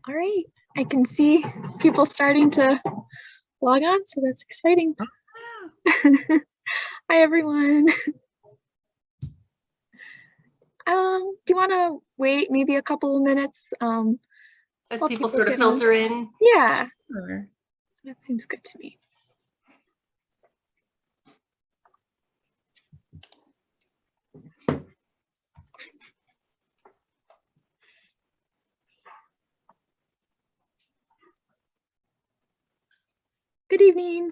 All right, I can see people starting to log on, so that's exciting. Hi, everyone. Do you want to wait maybe a couple of minutes? As people sort of filter in? Yeah, Sure. that seems good to me. Good evening.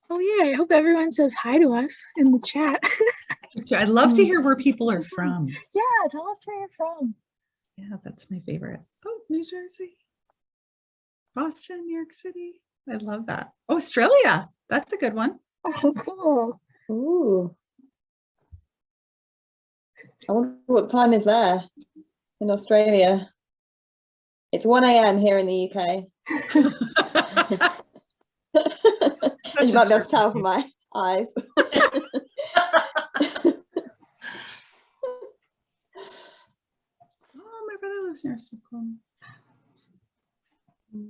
Oh yeah, I hope everyone says hi to us in the chat. I'd love to hear where people are from. Yeah, tell us where you're from. Yeah, that's my favorite. Oh, New Jersey, Boston, New York City. I love that. Australia, that's a good one. Oh, cool. Ooh. I wonder what time is there in Australia. It's 1 a.m. here in the UK. As you might be able to tell from my eyes. Oh, my brother lives near Stockholm.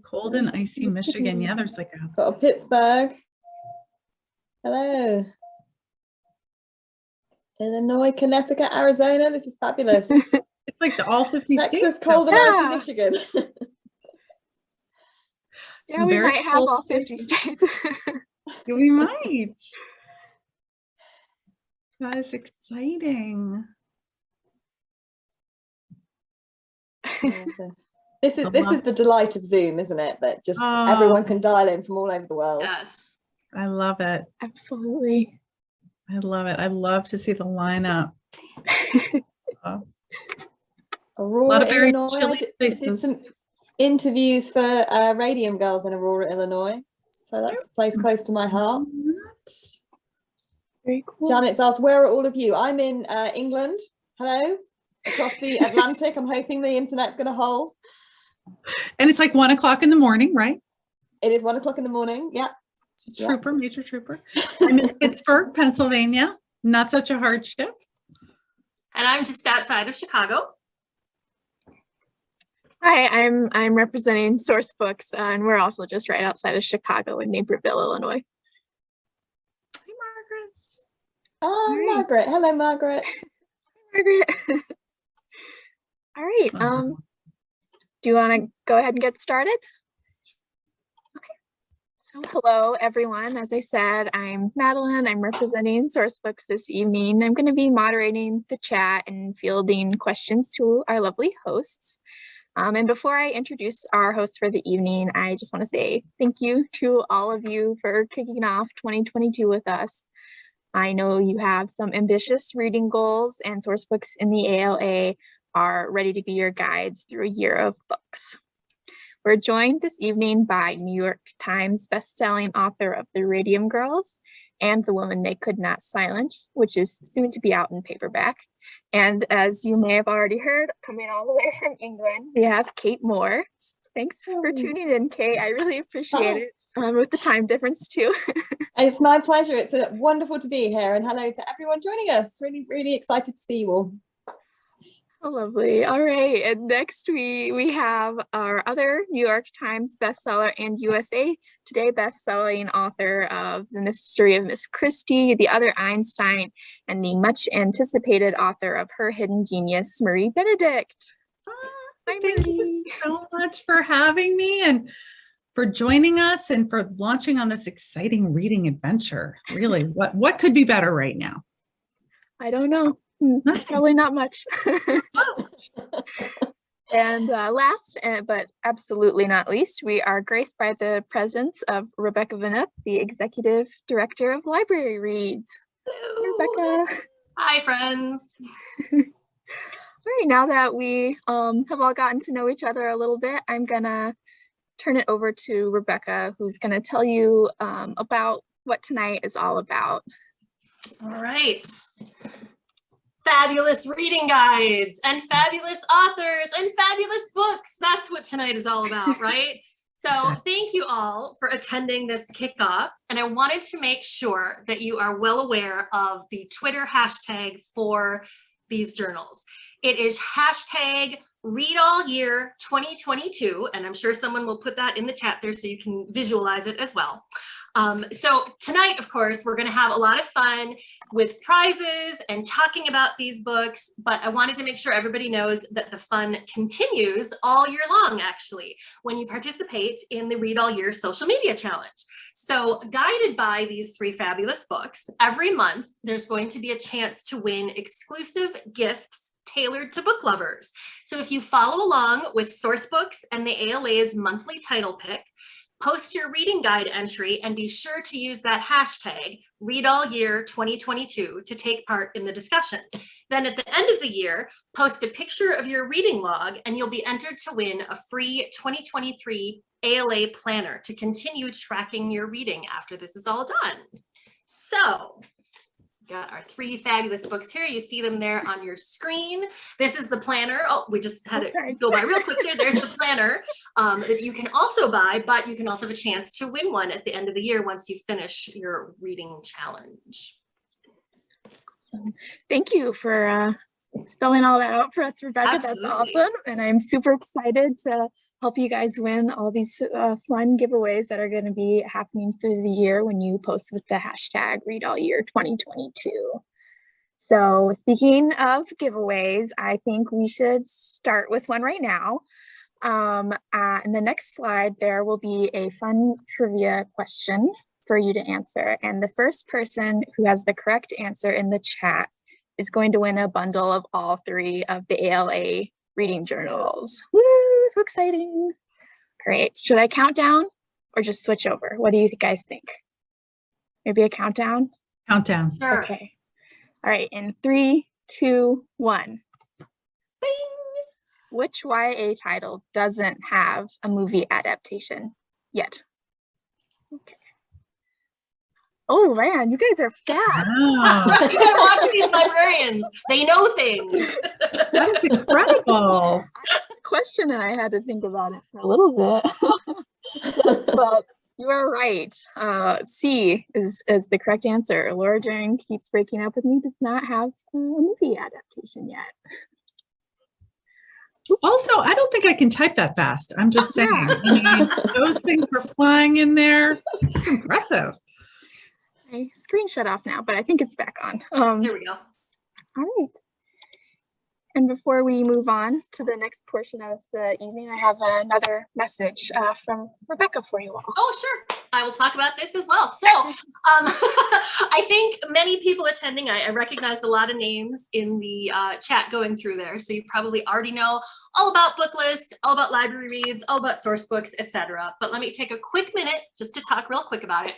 Cold and icy Michigan. Yeah, there's like a... Got a Pittsburgh. Hello. Illinois, Connecticut, Arizona. This is fabulous. It's like all 50 states. Texas, cold and icy Michigan. Yeah, we might have all 50 states. We might. That is exciting. This is the delight of Zoom, isn't it? That just everyone can dial in from all over the world. Yes. I love it. Absolutely. I love it. I love to see the lineup. Aurora, Illinois. I did some interviews for Radium Girls in Aurora, Illinois. So that's a place close to my heart. Very cool. Janet's asked, where are all of you? I'm in England. Hello. Across the Atlantic. I'm hoping the internet's going to hold. And it's like 1 o'clock in the morning, right? It is 1 o'clock in the morning. Yeah. Trooper, Major Trooper. I'm in Pittsburgh, Pennsylvania. Not such a hardship. And I'm just outside of Chicago. Hi, I'm representing Source Books, and we're also just right outside of Chicago in Naperville, Illinois. Hi, Margaret. Oh, Hi. Margaret. Hello, Margaret. Margaret. All right. Do you want to go ahead and get started? So hello, everyone. As I said, I'm Madeline. I'm representing Source Books this evening. I'm going to be moderating the chat and fielding questions to our lovely hosts. And before I introduce our host for the evening, I just want to say thank you to all of you for kicking off 2022 with us. I know you have some ambitious reading goals, and Source Books in the ALA are ready to be your guides through a year of books. We're joined this evening by New York Times bestselling author of The Radium Girls and The Woman They Could Not Silence, which is soon to be out in paperback. And as you may have already heard, coming all the way from England, we have Kate Moore. Thanks for tuning in, Kate. I really appreciate it, with the time difference too. It's my pleasure. It's wonderful to be here, and hello to everyone joining us. Really, really excited to see you all. Oh, lovely. All right. And next we have our other New York Times bestseller and USA Today bestselling author of The Mystery of Miss Christie, The Other Einstein, and the much anticipated author of Her Hidden Genius, Marie Benedict. Hi, Thank you so much for having me and for joining us and for launching on this exciting reading adventure. Really, what could be better right now? I don't know. Probably not much. And last, but absolutely not least, we are graced by the presence of Rebecca Vnuk, the Executive Director of LibraryReads. Hello. Rebecca. Hi, friends. All right, now that we have all gotten to know each other a little bit, I'm gonna turn it over to Rebecca, who's gonna tell you about what tonight is all about. All right. Fabulous reading guides and fabulous authors and fabulous books. That's what tonight is all about, right? So thank you all for attending this kickoff. And I wanted to make sure that you are well aware of the Twitter hashtag for these journals. It is hashtag read all year 2022, and I'm sure someone will put that in the chat there so you can visualize it as well. So tonight, of course, we're going to have a lot of fun with prizes and talking about these books, but I wanted to make sure everybody knows that the fun continues all year long, actually, when you participate in the Read All Year social media challenge. So guided by these 3 fabulous books, every month there's going to be a chance to win exclusive gifts tailored to book lovers. So if you follow along with Sourcebooks and the ALA's monthly title pick, post your reading guide entry and be sure to use that hashtag ReadAllYear2022 to take part in the discussion. Then at the end of the year, post a picture of your reading log and you'll be entered to win a free 2023 ALA planner to continue tracking your reading after this is all done. So, got our 3 fabulous books here. You see them there on your screen. This is the planner. Oh, we just had it go by real quick there. There's the planner that you can also buy, but you can also have a chance to win one at the end of the year once you finish your reading challenge. So, thank you for spelling all that out for us, Rebecca. Absolutely. That's awesome. And I'm super excited to help you guys win all these fun giveaways that are going to be happening through the year when you post with the hashtag ReadAllYear2022. So speaking of giveaways, I think we should start with one right now. In the next slide, there will be a fun trivia question for you to answer. And the first person who has the correct answer in the chat is going to win a bundle of all 3 of the ALA reading journals. Woo, so exciting. All right, should I count down or just switch over? What do you guys think? Maybe a countdown? Countdown. Sure. Okay. All right, in 3, 2, 1. Bing! Which YA title doesn't have a movie adaptation yet? Okay. Oh man, you guys are fast. Wow, You gotta watch these librarians. They know things. that is incredible. Question, and I had to think about it for a little bit. Yes, but you are right. C is the correct answer. Laura Jane Keeps Breaking Up With Me does not have a movie adaptation yet. Also, I don't think I can type that fast. I'm just saying. I mean, those things were flying in there. It's impressive. My screen shut off now, but I think it's back on. Here we go. All right. And before we move on to the next portion of the evening, I have another message from Rebecca for you all. Oh, sure. I will talk about this as well. So I think many people attending, I recognize a lot of names in the chat going through there. So you probably already know all about Booklist, all about Library Reads, all about Sourcebooks, etc. But let me take a quick minute just to talk real quick about it.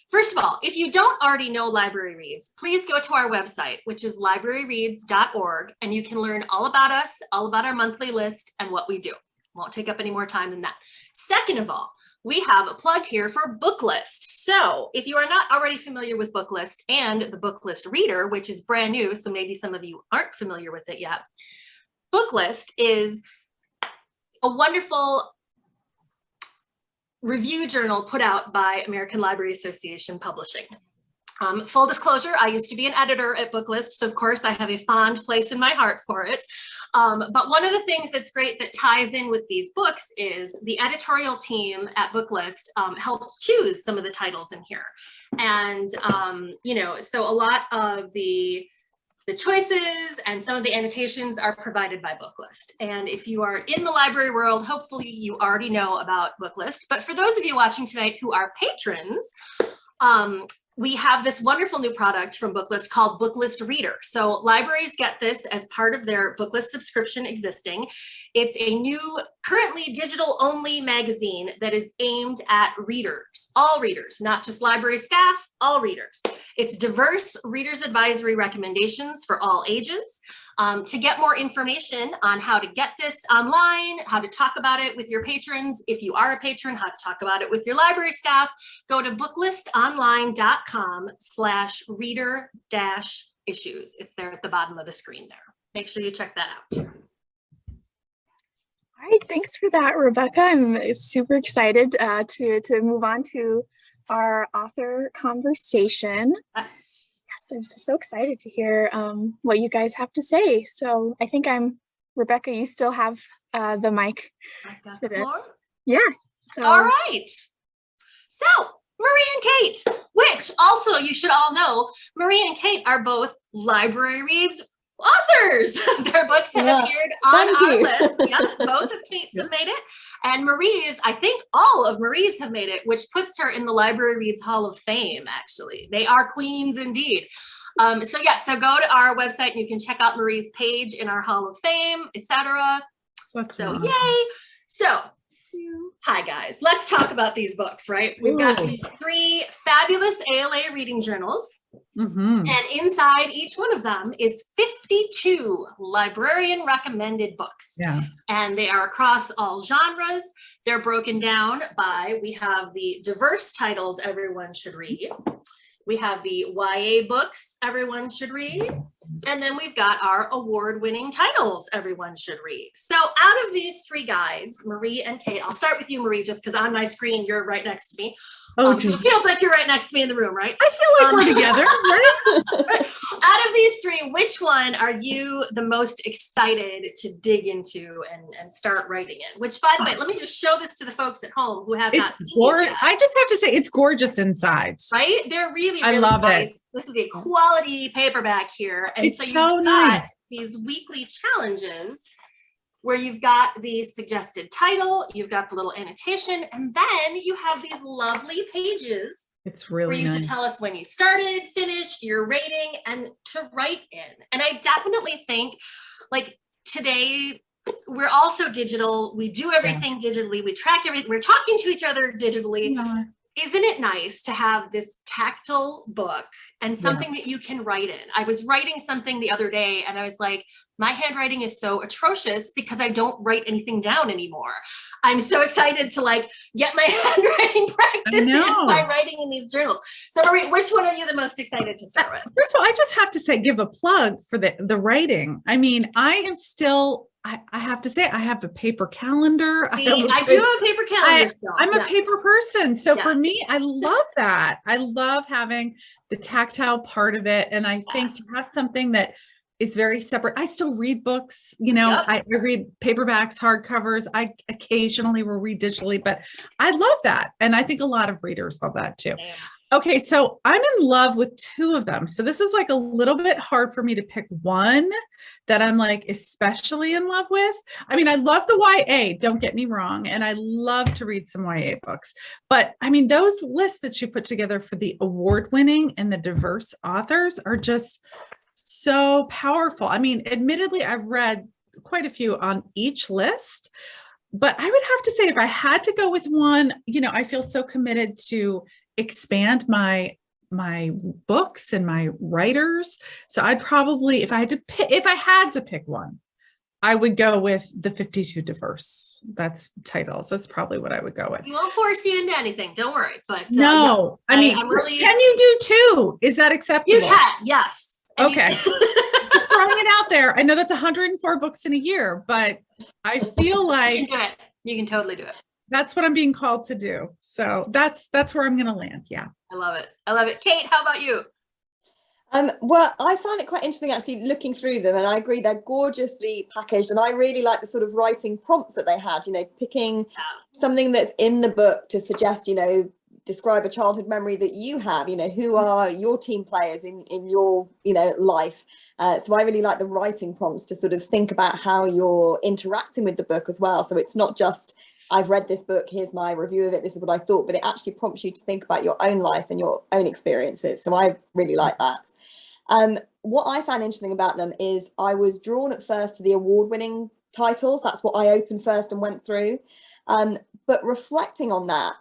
First of all, if you don't already know Library Reads, please go to our website, which is libraryreads.org, and you can learn all about us, all about our monthly list, and what we do. Won't take up any more time than that. Second of all, we have a plug here for Booklist. So if you are not already familiar with Booklist and the Booklist Reader, which is brand new, so maybe some of you aren't familiar with it yet, Booklist is a wonderful review journal put out by American Library Association Publishing. Full disclosure, I used to be an editor at Booklist, so of course I have a fond place in my heart for it. But one of the things that's great that ties in with these books is the editorial team at Booklist helped choose some of the titles in here. And, you know, so a lot of the choices and some of the annotations are provided by Booklist. And if you are in the library world, hopefully you already know about Booklist. But for those of you watching tonight who are patrons, we have this wonderful new product from Booklist called Booklist Reader. So libraries get this as part of their Booklist subscription existing. It's a new, currently digital only magazine that is aimed at readers, all readers, not just library staff, all readers. It's diverse readers advisory recommendations for all ages. To get more information on how to get this online, how to talk about it with your patrons, if you are a patron, how to talk about it with your library staff, go to booklistonline.com/reader-issues. It's there at the bottom of the screen there. Make sure you check that out. All right, thanks for that, Rebecca. I'm super excited to move on to our author conversation. Yes. Yes. I'm so excited to hear what you guys have to say. So I think Rebecca, you still have the mic. I've got for the floor. this. Yeah. So All right. So Marie and Kate, which also you should all know, Marie and Kate are both Library Reads authors. Their books have appeared on our list. Yes, both of Kate's have made it. And Marie's, I think all of Marie's have made it, which puts her in the Library Reads Hall of Fame, actually. They are queens indeed. So go to our website and you can check out Marie's page in our Hall of Fame, etc. So yay. So hi guys, let's talk about these books, right? We've got these 3 fabulous ALA reading journals. And inside each one of them is 52 librarian recommended books. Yeah. And they are across all genres. They're broken down by, we have the diverse titles everyone should read. We have the YA books everyone should read. And then we've got our award-winning titles everyone should read. So out of these 3 guides, Marie and Kate, I'll start with you, Marie, just because on my screen, you're right next to me. So it feels like you're right next to me in the room, right? I feel like we're together, right? Right. Out of these 3, which one are you the most excited to dig into and start writing in? Which, by the way, let me just show this to the folks at home who have not seen these yet. I just have to say, it's gorgeous inside. Right? They're really, really I love nice. it. This is a quality paperback here. And It's so you've so got nice. these weekly challenges where you've got the suggested title, you've got the little annotation, and then you have these lovely pages It's for really you nice. to tell us when you started, finished, your rating, and to write in. And I definitely think, like, today, we're also digital. We do everything digitally. We track everything. We're talking to each other digitally. Yeah. Isn't it nice to have this tactile book and something that you can write in? I was writing something the other day and I was like, my handwriting is so atrocious because I don't write anything down anymore. I'm so excited to like get my handwriting practiced in by writing in these journals. So Marie, which one are you the most excited to start with? First of all, I just have to say, give a plug for the writing. I mean, I am still, I have to say, I have a paper calendar. I do have a paper calendar. I'm a paper person. So for me, I love that. I love having the tactile part of it. And I think to have something that is very separate. I still read books, you know, I read paperbacks, hardcovers. I occasionally will read digitally, but I love that. And I think a lot of readers love that too. Okay, so I'm in love with 2 of them. So this is like a little bit hard for me to pick one that I'm like especially in love with. I mean, I love the YA, don't get me wrong. And I love to read some YA books. But I mean, those lists that you put together for the award-winning and the diverse authors are just so powerful. I mean, admittedly, I've read quite a few on each list, but I would have to say if I had to go with one, you know, I feel so committed to expand my books and my writers. So I'd probably, if I had to pick one, I would go with the 52 diverse. That's titles. That's probably what I would go with. We won't force you into anything. Don't worry. But no, I mean, I'm really, can you do 2? Is that acceptable? You can. Yes. Okay. Just throwing it out there. I know that's 104 books in a year, but I feel like you can do it. You can totally do it. That's what I'm being called to do. So that's where I'm going to land. Yeah. I love it. I love it. Kate, how about you? Well, I found it quite interesting actually looking through them, and I agree they're gorgeously packaged, and I really like the sort of writing prompts that they had, you know, picking something that's in the book to suggest, you know, describe a childhood memory that you have, you know, who are your team players in your, you know, life. So I really like the writing prompts to sort of think about how you're interacting with the book as well. So it's not just, I've read this book, here's my review of it, this is what I thought, but it actually prompts you to think about your own life and your own experiences. So I really like that. What I found interesting about them is I was drawn at first to the award-winning titles. That's what I opened first and went through. But reflecting on that,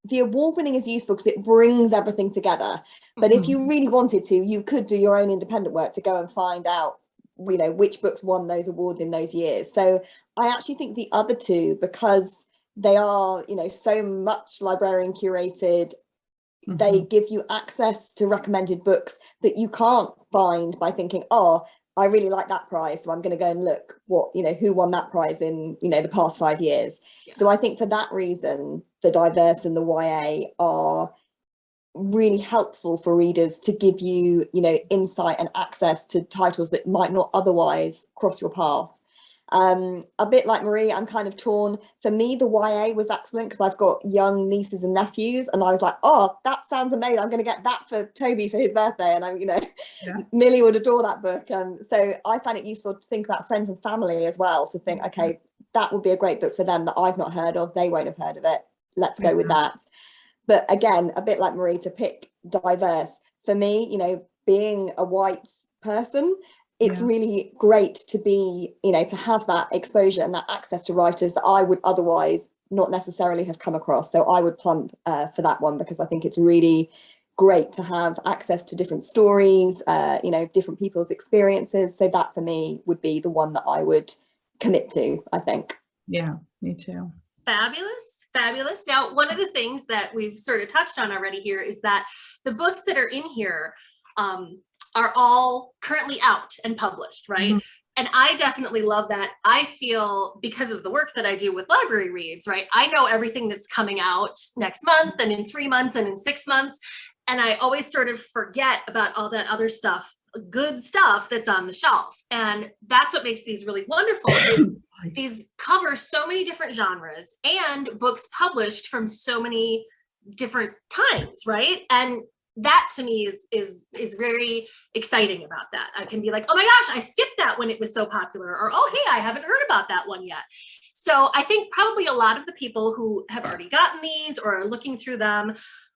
the award-winning is useful because it brings everything together. But if you really wanted to, you could do your own independent work to go and find out, you know, which books won those awards in those years. So I actually think the other 2, because they are, you know, so much librarian curated, they give you access to recommended books that you can't find by thinking, oh, I really like that prize, so I'm going to go and look what, you know, who won that prize in, you know, the past 5 years. So I think for that reason, the diverse and the YA are really helpful for readers to give you, you know, insight and access to titles that might not otherwise cross your path. A bit like Marie, I'm kind of torn. For me, the YA was excellent because I've got young nieces and nephews, and I was like, oh, that sounds amazing. I'm going to get that for Toby for his birthday, and I'm, you know, Millie would adore that book. So I find it useful to think about friends and family as well, to think, okay, that would be a great book for them that I've not heard of. They won't have heard of it. Let's go with that. But again, a bit like Marie, to pick diverse. For me, you know, being a white person, it's really great to be, you know, to have that exposure and that access to writers that I would otherwise not necessarily have come across. So I would plump for that one, because I think it's really great to have access to different stories, you know, different people's experiences. So that for me would be the one that I would commit to, I think. Yeah, me too. Fabulous. Fabulous. Now, one of the things that we've sort of touched on already here is that the books that are in here are all currently out and published, right? Mm-hmm. And I definitely love that. I feel, because of the work that I do with Library Reads, right? I know everything that's coming out next month and in 3 months and in 6 months. And I always sort of forget about all that other stuff, good stuff that's on the shelf. And that's what makes these really wonderful. These cover so many different genres and books published from so many different times, right? And that to me is very exciting about that. I can be like, oh my gosh, I skipped that when it was so popular, or oh, hey, I haven't heard about that one yet. So I think probably a lot of the people who have already gotten these or are looking through them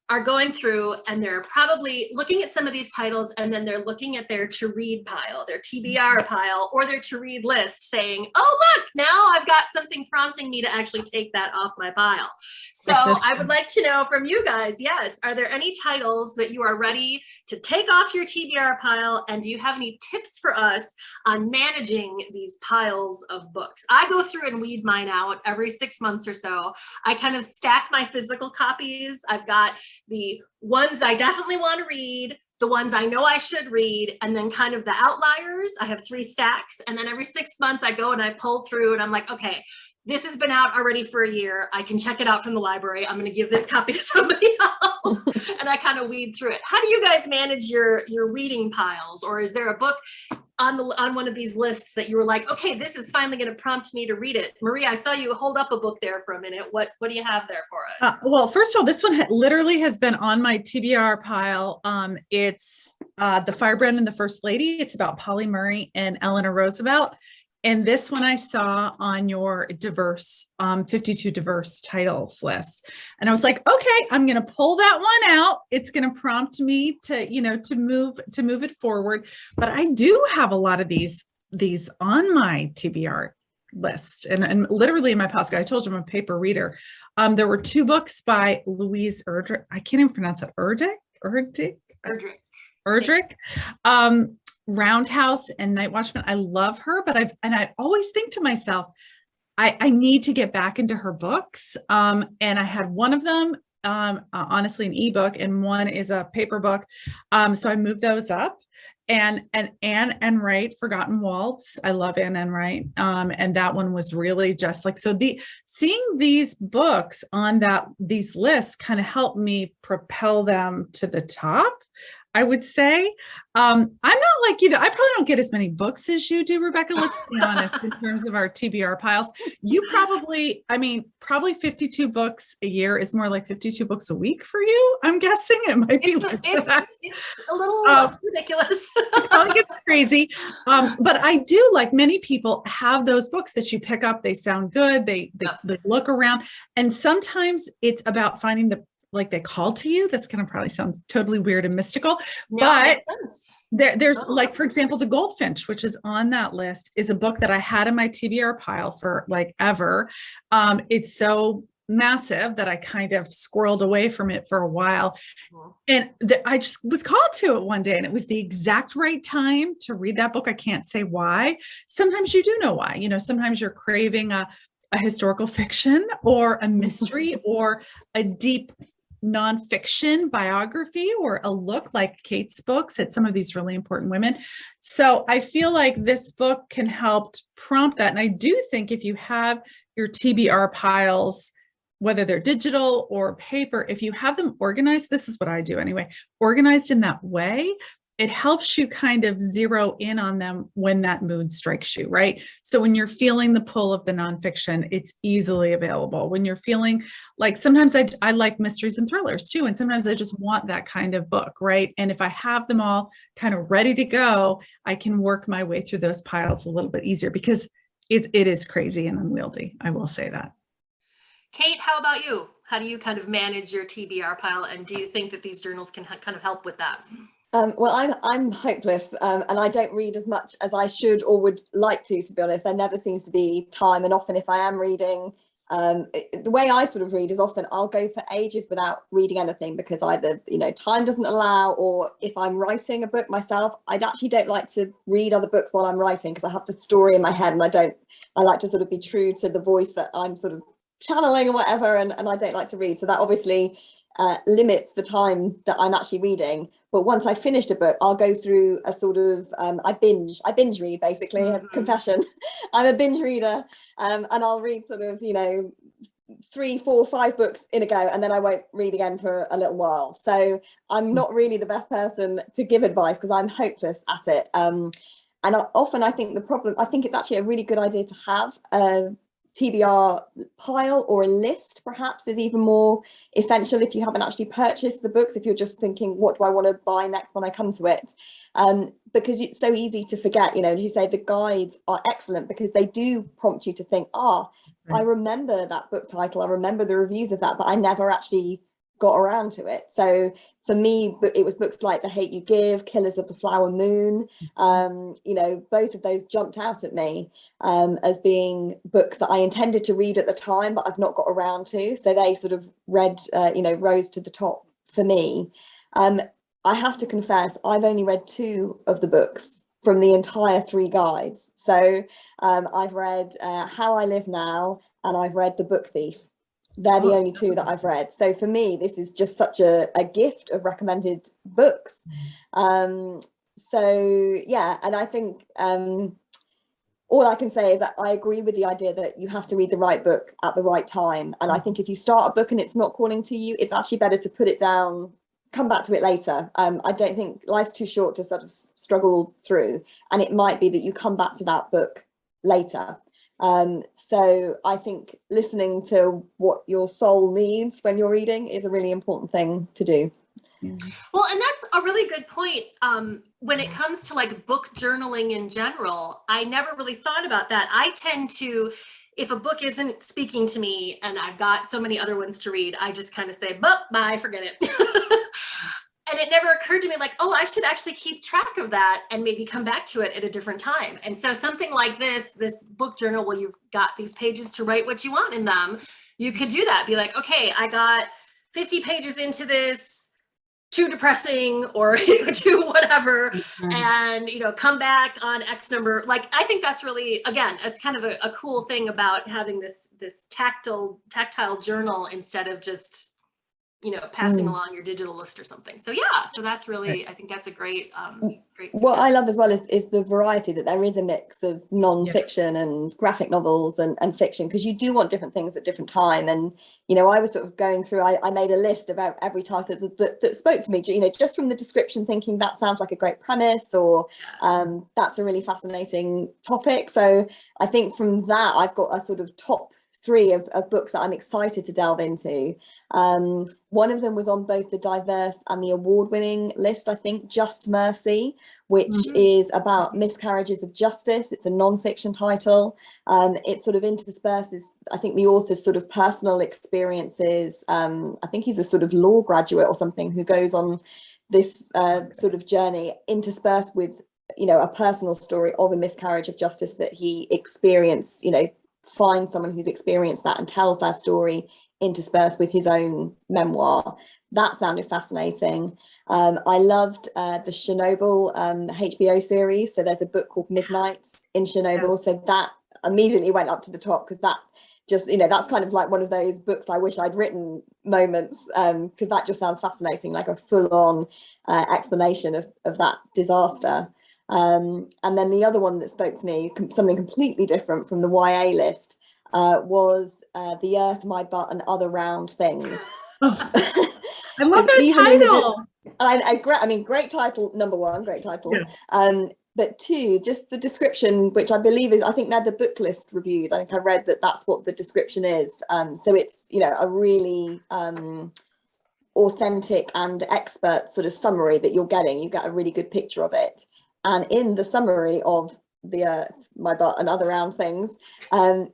are going through and they're probably looking at some of these titles, and then they're looking at their to read pile, their TBR pile, or their to read list, saying, oh, look, now I've got something prompting me to actually take that off my pile. So I would like to know from you guys, yes, are there any titles that you are ready to take off your TBR pile? And do you have any tips for us on managing these piles of books? I go through and weed mine out every 6 months or so. I kind of stack my physical copies. I've got the ones I definitely want to read, the ones I know I should read, and then kind of the outliers. I have 3 stacks. And then every 6 months I go and I pull through and I'm like, okay, this has been out already for a year. I can check it out from the library. I'm going to give this copy to somebody else. And I kind of weed through it. How do you guys manage your reading piles? Or is there a book on one of these lists that you were like, okay, this is finally going to prompt me to read it? Maria, I saw you hold up a book there for a minute. What do you have there for us? Well, first of all, this one literally has been on my TBR pile. It's The Firebrand and the First Lady. It's about Polly Murray and Eleanor Roosevelt. And this one I saw on your diverse, 52 diverse titles list. And I was like, okay, I'm going to pull that one out. It's going to prompt me to, you know, to move it forward. But I do have a lot of these on my TBR list and literally in my podcast. I told you I'm a paper reader. There were 2 books by Louise Erdrich. I can't even pronounce it. Erdrich. Roundhouse and Night Watchman. I love her, but I always think to myself, I need to get back into her books. And I had one of them, honestly, an ebook, and one is a paper book. So I moved those up. And Anne Enright, Forgotten Waltz. I love Anne Enright. And that one was really just like, so seeing these books on these lists kind of helped me propel them to the top, I would say. I'm not like you. I probably don't get as many books as you do, Rebecca. Let's be honest, in terms of our TBR piles. You probably 52 books a year is more like 52 books a week for you. I'm guessing it might be. It's a little ridiculous. It gets crazy. But I do, like many people, have those books that you pick up. They sound good. They look around. And sometimes it's about finding they call to you. That's going to probably sound totally weird and mystical, but there's like, for example, The Goldfinch, which is on that list, is a book that I had in my TBR pile for like ever. It's so massive that I kind of squirreled away from it for a while. And I just was called to it one day, and it was the exact right time to read that book. I can't say why. Sometimes you do know why. You know, sometimes you're craving a historical fiction or a mystery or a deep nonfiction biography, or a look like Kate's books at some of these really important women. So I feel like this book can help prompt that. And I do think if you have your TBR piles whether they're digital or paper, if you have them organized, this is what I do anyway, organized in that way, it helps you kind of zero in on them when that mood strikes you, right? So when you're feeling the pull of the nonfiction, it's easily available. When you're feeling like, sometimes I like mysteries and thrillers too, and sometimes I just want that kind of book, right? And if I have them all kind of ready to go, I can work my way through those piles a little bit easier, because it is crazy and unwieldy. I will say that. Kate, how about you? How do you kind of manage your TBR pile? And do you think that these journals can kind of help with that? Well, I'm hopeless, and I don't read as much as I should or would like to be honest. There never seems to be time, and often if I am reading, the way I sort of read is often I'll go for ages without reading anything, because either, you know, time doesn't allow, or if I'm writing a book myself, I actually don't like to read other books while I'm writing, because I have the story in my head, and I like to sort of be true to the voice that I'm sort of channeling or whatever, and I don't like to read. So that obviously limits the time that I'm actually reading. But once I finished a book, I'll go through a sort of I binge read, basically. A confession. I'm a binge reader, and I'll read sort of, you know, 3, 4, 5 books in a go, and then I won't read again for a little while. So I'm not really the best person to give advice, because I'm hopeless at it. And often I think it's actually a really good idea to have a TBR pile, or a list perhaps is even more essential if you haven't actually purchased the books, if you're just thinking, what do I want to buy next when I come to it, because it's so easy to forget. You know, as you say, the guides are excellent because they do prompt you to think, I remember that book title, I remember the reviews of that, but I never actually got around to it. So for me, it was books like The Hate You Give, Killers of the Flower Moon. You know, both of those jumped out at me as being books that I intended to read at the time, but I've not got around to. So they sort of rose to the top for me. I have to confess, I've only read 2 of the books from the entire 3 guides. So I've read How I Live Now, and I've read The Book Thief. They're the only 2 that I've read. So for me, this is just such a gift of recommended books. So yeah, and I think all I can say is that I agree with the idea that you have to read the right book at the right time. And I think if you start a book and it's not calling to you, it's actually better to put it down, come back to it later. I don't think life's too short to sort of struggle through. And it might be that you come back to that book later. So I think listening to what your soul needs when you're reading is a really important thing to do. Well, and that's a really good point. When it comes to like book journaling in general, I never really thought about that. I tend to, if a book isn't speaking to me and I've got so many other ones to read, I just kind of say, bye, forget it. And it never occurred to me like, I should actually keep track of that and maybe come back to it at a different time. And so something like this book journal, where you've got these pages to write what you want in them, you could do that. Be like, okay, I got 50 pages into this, too depressing, or too whatever, and come back on X number. Like, I think that's really, again, it's kind of a cool thing about having this tactile journal instead of just passing along your digital list or something. So yeah, so that's really, I think that's a great what I love as well is the variety, that there is a mix of non-fiction and graphic novels and fiction, because you do want different things at different time. And I was sort of going through, I made a list about every title that spoke to me, just from the description, thinking that sounds like a great premise, or that's a really fascinating topic. So I think from that I've got a sort of top 3 of books that I'm excited to delve into. One of them was on both the diverse and the award-winning list, I think, Just Mercy, which is about miscarriages of justice. It's a non-fiction title. It sort of intersperses, I think, the author's sort of personal experiences. I think he's a sort of law graduate or something who goes on this sort of journey, interspersed with, a personal story of a miscarriage of justice that he experienced, find someone who's experienced that and tells their story interspersed with his own memoir. That sounded fascinating. I loved the Chernobyl HBO series. So there's a book called Midnight in Chernobyl. So that immediately went up to the top, because that just, that's kind of like one of those books I wish I'd written moments, because that just sounds fascinating, like a full-on explanation of that disaster. And then the other one that spoke to me, something completely different from the YA list, was The Earth, My Butt and Other Round Things. Oh, I love that title. I mean, great title, number one, great title. Yeah. But two, just the description, which I believe is, I think they're the book list reviews. I think I read that that's what the description is. So it's, you know, a really authentic and expert sort of summary that you're getting. You get a really good picture of it. And in the summary of The Earth, My Butt and Other Round Things, you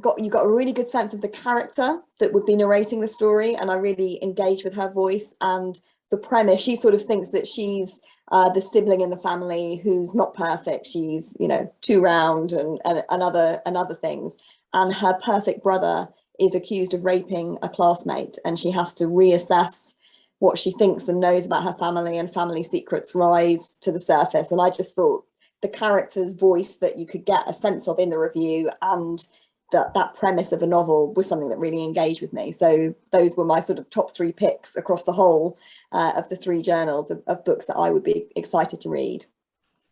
got a really good sense of the character that would be narrating the story, and I really engaged with her voice and the premise. She sort of thinks that she's the sibling in the family who's not perfect. She's, you know, too round and other things, and her perfect brother is accused of raping a classmate, and she has to reassess what she thinks and knows about her family, and family secrets rise to the surface. And I just thought the character's voice that you could get a sense of in the review, and that premise of a novel, was something that really engaged with me. So those were my sort of top 3 picks across the whole of the 3 journals of books that I would be excited to read.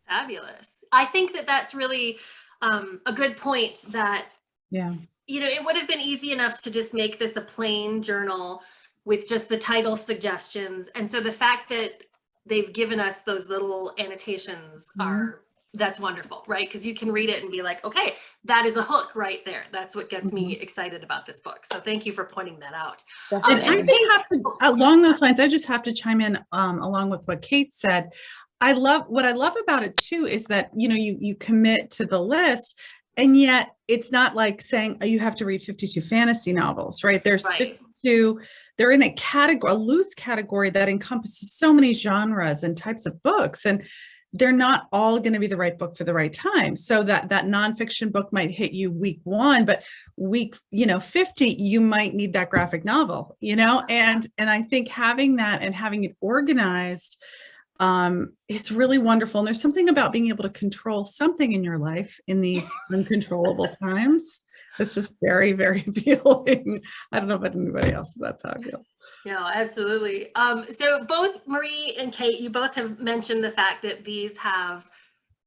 Fabulous. I think that that's really a good point, that, yeah, you know, it would have been easy enough to just make this a plain journal with just the title suggestions. And so the fact that they've given us those little annotations that's wonderful, right? Because you can read it and be like, okay, that is a hook right there. That's what gets me excited about this book. So thank you for pointing that out. And I just have to, along those lines, I just have to chime in along with what Kate said. What I love about it too is that, you know, you commit to the list, and yet it's not like saying, oh, you have to read 52 fantasy novels, right? There's 52, they're in a category, a loose category that encompasses so many genres and types of books. And they're not all going to be the right book for the right time. So that nonfiction book might hit you week 1, but week, 50, you might need that graphic novel, and I think having that and having it organized is really wonderful. And there's something about being able to control something in your life in these uncontrollable times. It's just very, very appealing. I don't know about anybody else. That's how I feel. No, absolutely. So both Marie and Kate, you both have mentioned the fact that these have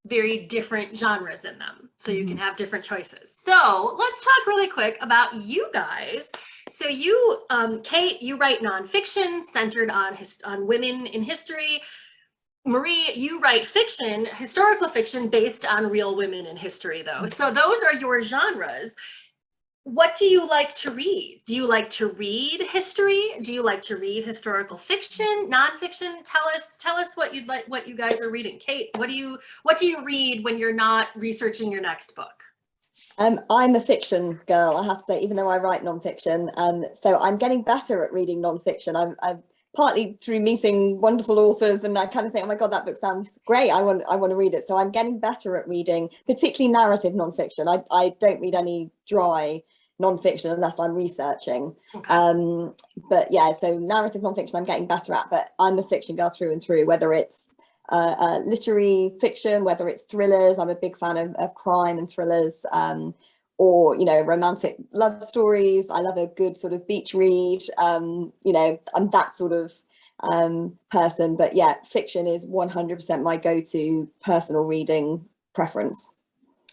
very different genres in them. So you can have different choices. So let's talk really quick about you guys. So you, Kate, you write nonfiction centered on women in history. Marie, you write fiction, historical fiction based on real women in history though. So those are your genres. What do you like to read? Do you like to read history? Do you like to read historical fiction, nonfiction? Tell us what you'd like, what you guys are reading. Kate, what do you read when you're not researching your next book? I'm a fiction girl, I have to say, even though I write nonfiction. So I'm getting better at reading nonfiction. I'm partly through meeting wonderful authors, and I kind of think, oh my God, that book sounds great. I want to read it. So I'm getting better at reading, particularly narrative nonfiction. I don't read any dry nonfiction unless I'm researching. Okay. But yeah, so narrative nonfiction I'm getting better at, but I'm a fiction girl through and through, whether it's literary fiction, whether it's thrillers. I'm a big fan of crime and thrillers, or, romantic love stories. I love a good sort of beach read. I'm that sort of person, but yeah, fiction is 100% my go-to personal reading preference.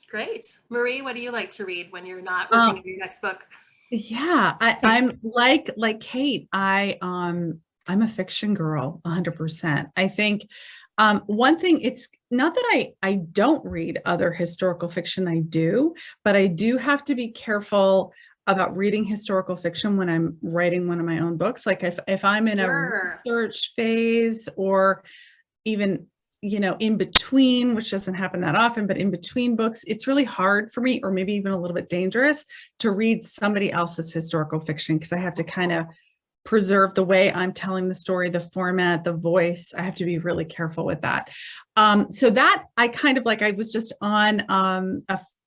Great. Marie, what do you like to read when you're not working on your next book? Yeah, I'm like Kate. I'm a fiction girl, 100%. I think one thing, it's not that I don't read other historical fiction, I do, but I do have to be careful about reading historical fiction when I'm writing one of my own books. Like if I'm in a research phase, or even in between, which doesn't happen that often, but in between books, it's really hard for me, or maybe even a little bit dangerous, to read somebody else's historical fiction, because I have to kind of preserve the way I'm telling the story, the format, the voice. I have to be really careful with that. So that I kind of I was just on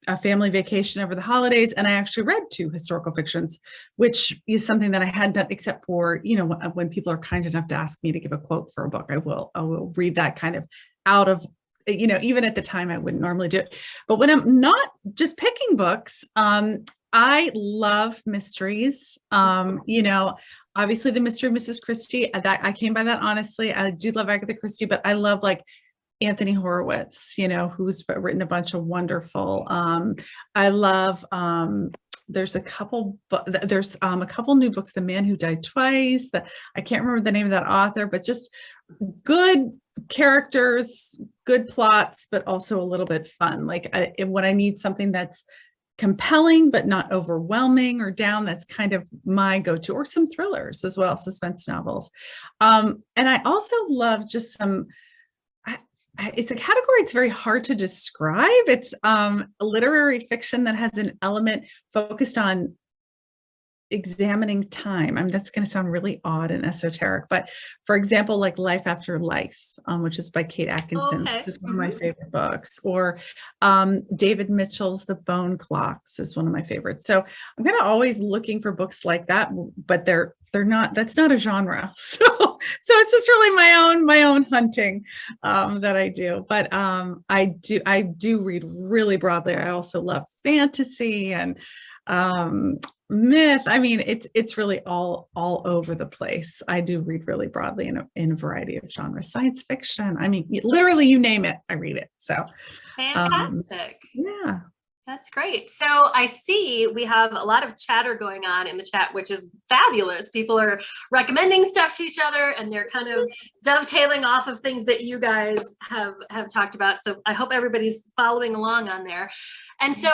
a family vacation over the holidays, and I actually read 2 historical fictions, which is something that I hadn't done, except for, when people are kind enough to ask me to give a quote for a book, I will read that kind of out of, even at the time I wouldn't normally do it. But when I'm not just picking books, I love mysteries. Obviously the Mystery of Mrs. Christie, that I came by that, honestly. I do love Agatha Christie, but I love Anthony Horowitz, who's written a bunch of wonderful, I love there's a couple new books, The Man Who Died Twice, I can't remember the name of that author, but just good characters, good plots, but also a little bit fun. Like when I need something that's compelling but not overwhelming or down, that's kind of my go-to, or some thrillers as well, suspense novels. And I also love just some, it's a category it's very hard to describe. It's literary fiction that has an element focused on examining time. I mean, that's going to sound really odd and esoteric, but for example, like Life After Life, which is by Kate Atkinson, is one of my favorite books, or David Mitchell's The Bone Clocks is one of my favorites. So I'm kind of always looking for books like that, but they're not, that's not a genre. So it's just really my own hunting that I do. But I do read really broadly. I also love fantasy and myth. I mean, it's really all over the place. I do read really broadly in a variety of genres. Science fiction. I mean, literally, you name it, I read it. So fantastic. Yeah. That's great. So I see we have a lot of chatter going on in the chat, which is fabulous. People are recommending stuff to each other, and they're kind of dovetailing off of things that you guys have talked about. So I hope everybody's following along on there. And so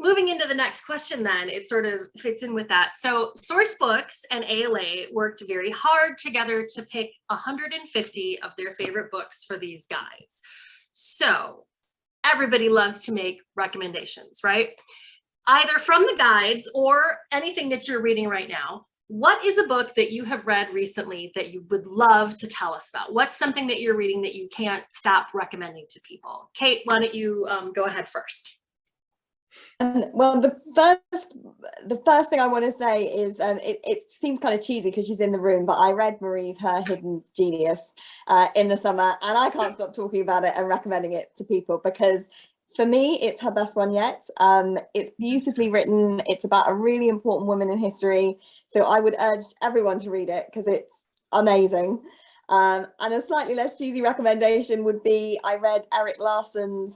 moving into the next question, then it sort of fits in with that. So Sourcebooks and ALA worked very hard together to pick 150 of their favorite books for these guides. So everybody loves to make recommendations, right? Either from the guides or anything that you're reading right now. What is a book that you have read recently that you would love to tell us about? What's something that you're reading that you can't stop recommending to people? Kate, why don't you go ahead first? Well, the first thing I want to say is it seems kind of cheesy because she's in the room, but I read Marie's Her Hidden Genius in the summer, and I can't stop talking about it and recommending it to people because for me it's her best one yet. It's beautifully written. It's about a really important woman in history, so I would urge everyone to read it because it's amazing. And a slightly less cheesy recommendation would be I read Eric Larson's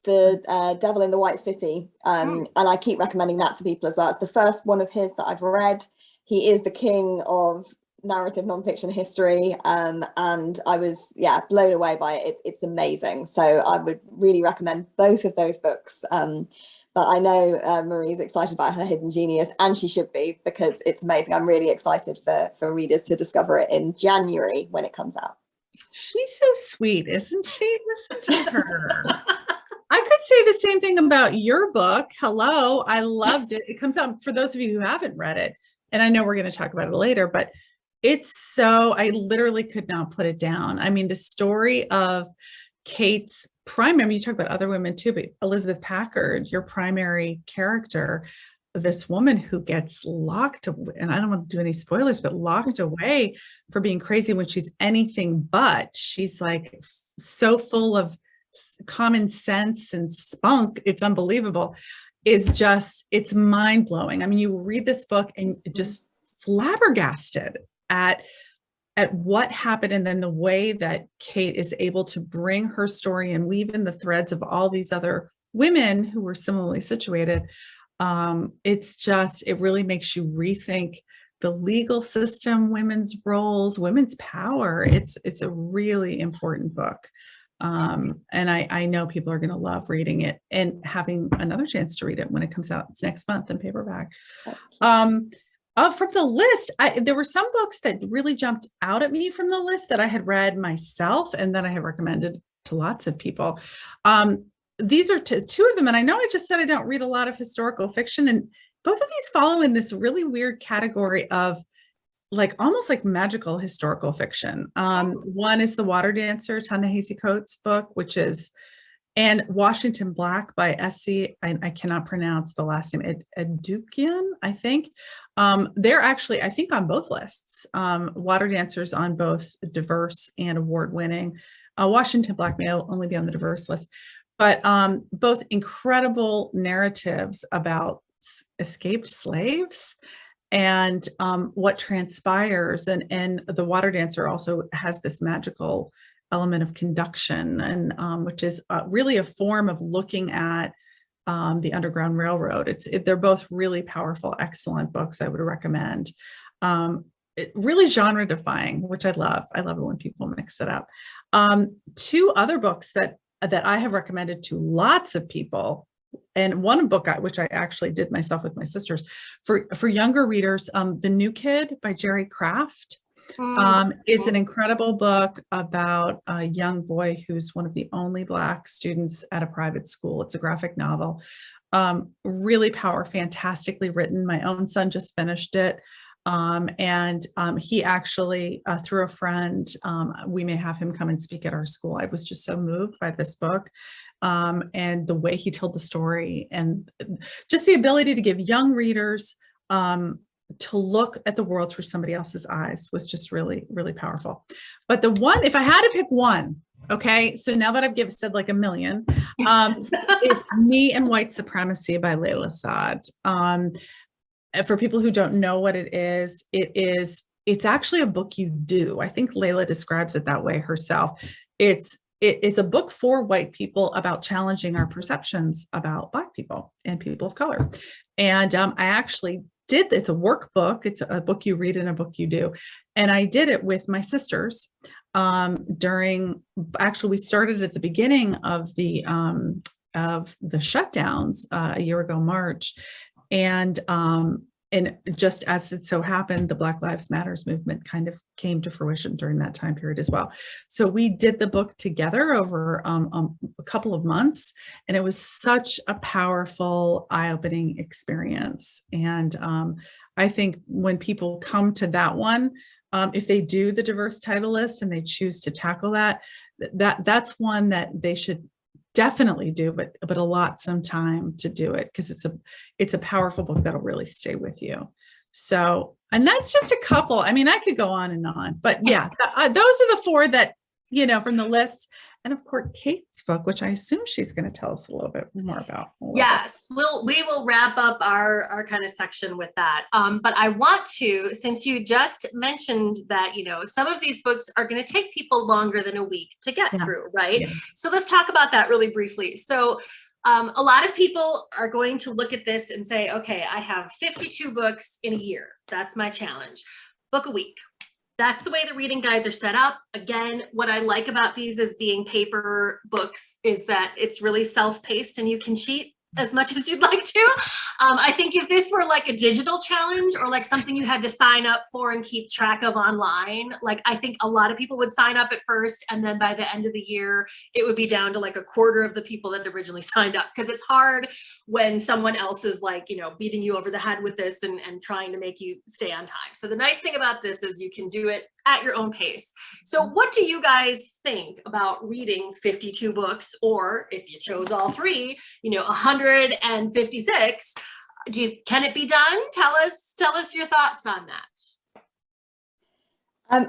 The Devil in the White City, and I keep recommending that to people as well. It's the first one of his that I've read. He is the king of narrative nonfiction history, and I was blown away by it. It's amazing. So I would really recommend both of those books. But I know Marie's excited about Her Hidden Genius, and she should be because it's amazing. I'm really excited for readers to discover it in January when it comes out. She's so sweet, isn't she? Listen to her. I could say the same thing about your book. Hello, I loved it. It comes out for those of you who haven't read it, and I know we're going to talk about it later, but I literally could not put it down. I mean, the story of Kate's primary, you talk about other women too, but Elizabeth Packard, your primary character, this woman who gets locked, and I don't want to do any spoilers, but locked away for being crazy when she's anything but. She's like so full of common sense and spunk, it's unbelievable. It's mind-blowing. I mean, you read this book and just flabbergasted at what happened, and then the way that Kate is able to bring her story and weave in the threads of all these other women who were similarly situated. It really makes you rethink the legal system, women's roles, women's power. It's a really important book. And I know people are going to love reading it and having another chance to read it when it comes out next month in paperback. From the list, there were some books that really jumped out at me from the list that I had read myself and that I have recommended to lots of people. These are two of them, and I know I just said I don't read a lot of historical fiction, and both of these follow in this really weird category of almost like magical historical fiction. One is The Water Dancer, Ta-Nehisi Coates' book, and Washington Black by S.C. I cannot pronounce the last name, Edukian, I think. They're actually, I think, on both lists. Water Dancer's on both diverse and award-winning. Washington Black may only be on the diverse list, but both incredible narratives about escaped slaves and what transpires, and The Water Dancer also has this magical element of conduction, and which is really a form of looking at The Underground Railroad. They're both really powerful, excellent books I would recommend. Really genre defying, which I love. I love it when people mix it up. Two other books that I have recommended to lots of people, and one book which I actually did myself with my sisters for younger readers, The New Kid by Jerry Craft. Is an incredible book about a young boy who's one of the only Black students at a private school. It's a graphic novel, really fantastically written. My own son just finished it. He actually, through a friend, we may have him come and speak at our school. I was just so moved by this book, and the way he told the story, and just the ability to give young readers to look at the world through somebody else's eyes was just really, really powerful. But the one, if I had to pick one, okay, so now that I've said like a million, is Me and White Supremacy by Layla Saad. For people who don't know what it's actually a book you do. I think Layla describes it that way herself. It's a book for white people about challenging our perceptions about Black people and people of color. And I actually it's a workbook. It's a book you read and a book you do. And I did it with my sisters we started at the beginning of the shutdowns a year ago, March. And just as it so happened, the Black Lives Matters movement kind of came to fruition during that time period as well. So we did the book together over a couple of months, and it was such a powerful, eye-opening experience. And I think when people come to that one, if they do the diverse title list and they choose to tackle that's one that they should definitely do, but allot some time to do it, because it's a powerful book that'll really stay with you. So, and that's just a couple. I mean, I could go on and on, but yeah, those are the four that, from the list. And of course, Kate's book, which I assume she's going to tell us a little bit more about. Yes, we will wrap up our kind of section with that. But I want to, since you just mentioned that, some of these books are going to take people longer than a week to get through, right? Yeah. So let's talk about that really briefly. So a lot of people are going to look at this and say, okay, I have 52 books in a year. That's my challenge. Book a week. That's the way the reading guides are set up. Again, what I like about these as being paper books is that it's really self-paced and you can cheat as much as you'd like to. I think if this were like a digital challenge or like something you had to sign up for and keep track of online, like I think a lot of people would sign up at first, and then by the end of the year, it would be down to like a quarter of the people that originally signed up, because it's hard when someone else is like, beating you over the head with this and trying to make you stay on time. So the nice thing about this is you can do it at your own pace. So what do you guys think about reading 52 books, or if you chose all three, 156? Can it be done? Tell us your thoughts on that.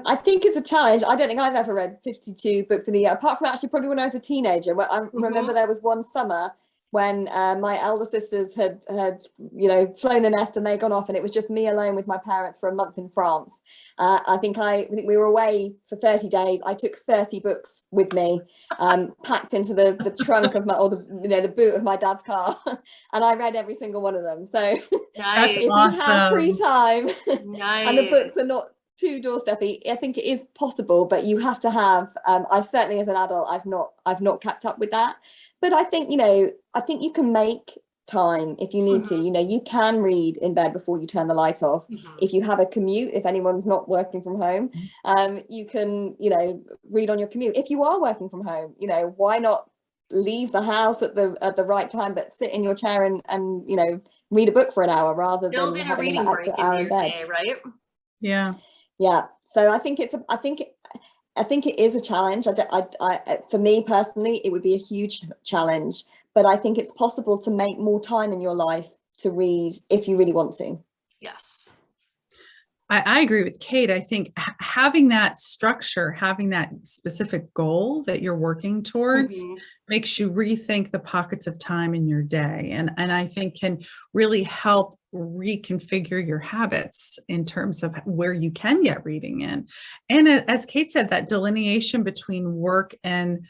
I think it's a challenge. I don't think I've ever read 52 books in a year, apart from actually probably when I was a teenager. Where I remember there was one summer when my elder sisters had flown the nest and they'd gone off, and it was just me alone with my parents for a month in France. I think we were away for 30 days. I took 30 books with me, packed into the trunk of the boot of my dad's car, and I read every single one of them. So nice. If you have free time, nice. and the books are not too doorsteppy, I think it is possible, but you have to have. I've certainly, as an adult, I've not kept up with that. But I think, you can make time if you need to. You can read in bed before you turn the light off. If you have a commute, if anyone's not working from home, you can, read on your commute. If you are working from home, why not leave the house at the right time, but sit in your chair and read a book for an hour rather than having an extra hour in bed. Day, right? Yeah. Yeah. So I think it is a challenge. For me personally, it would be a huge challenge, but I think it's possible to make more time in your life to read if you really want to. Yes. I agree with Kate. I think having that structure, having that specific goal that you're working towards makes you rethink the pockets of time in your day. And I think can really help reconfigure your habits in terms of where you can get reading in. And as Kate said, that delineation between work and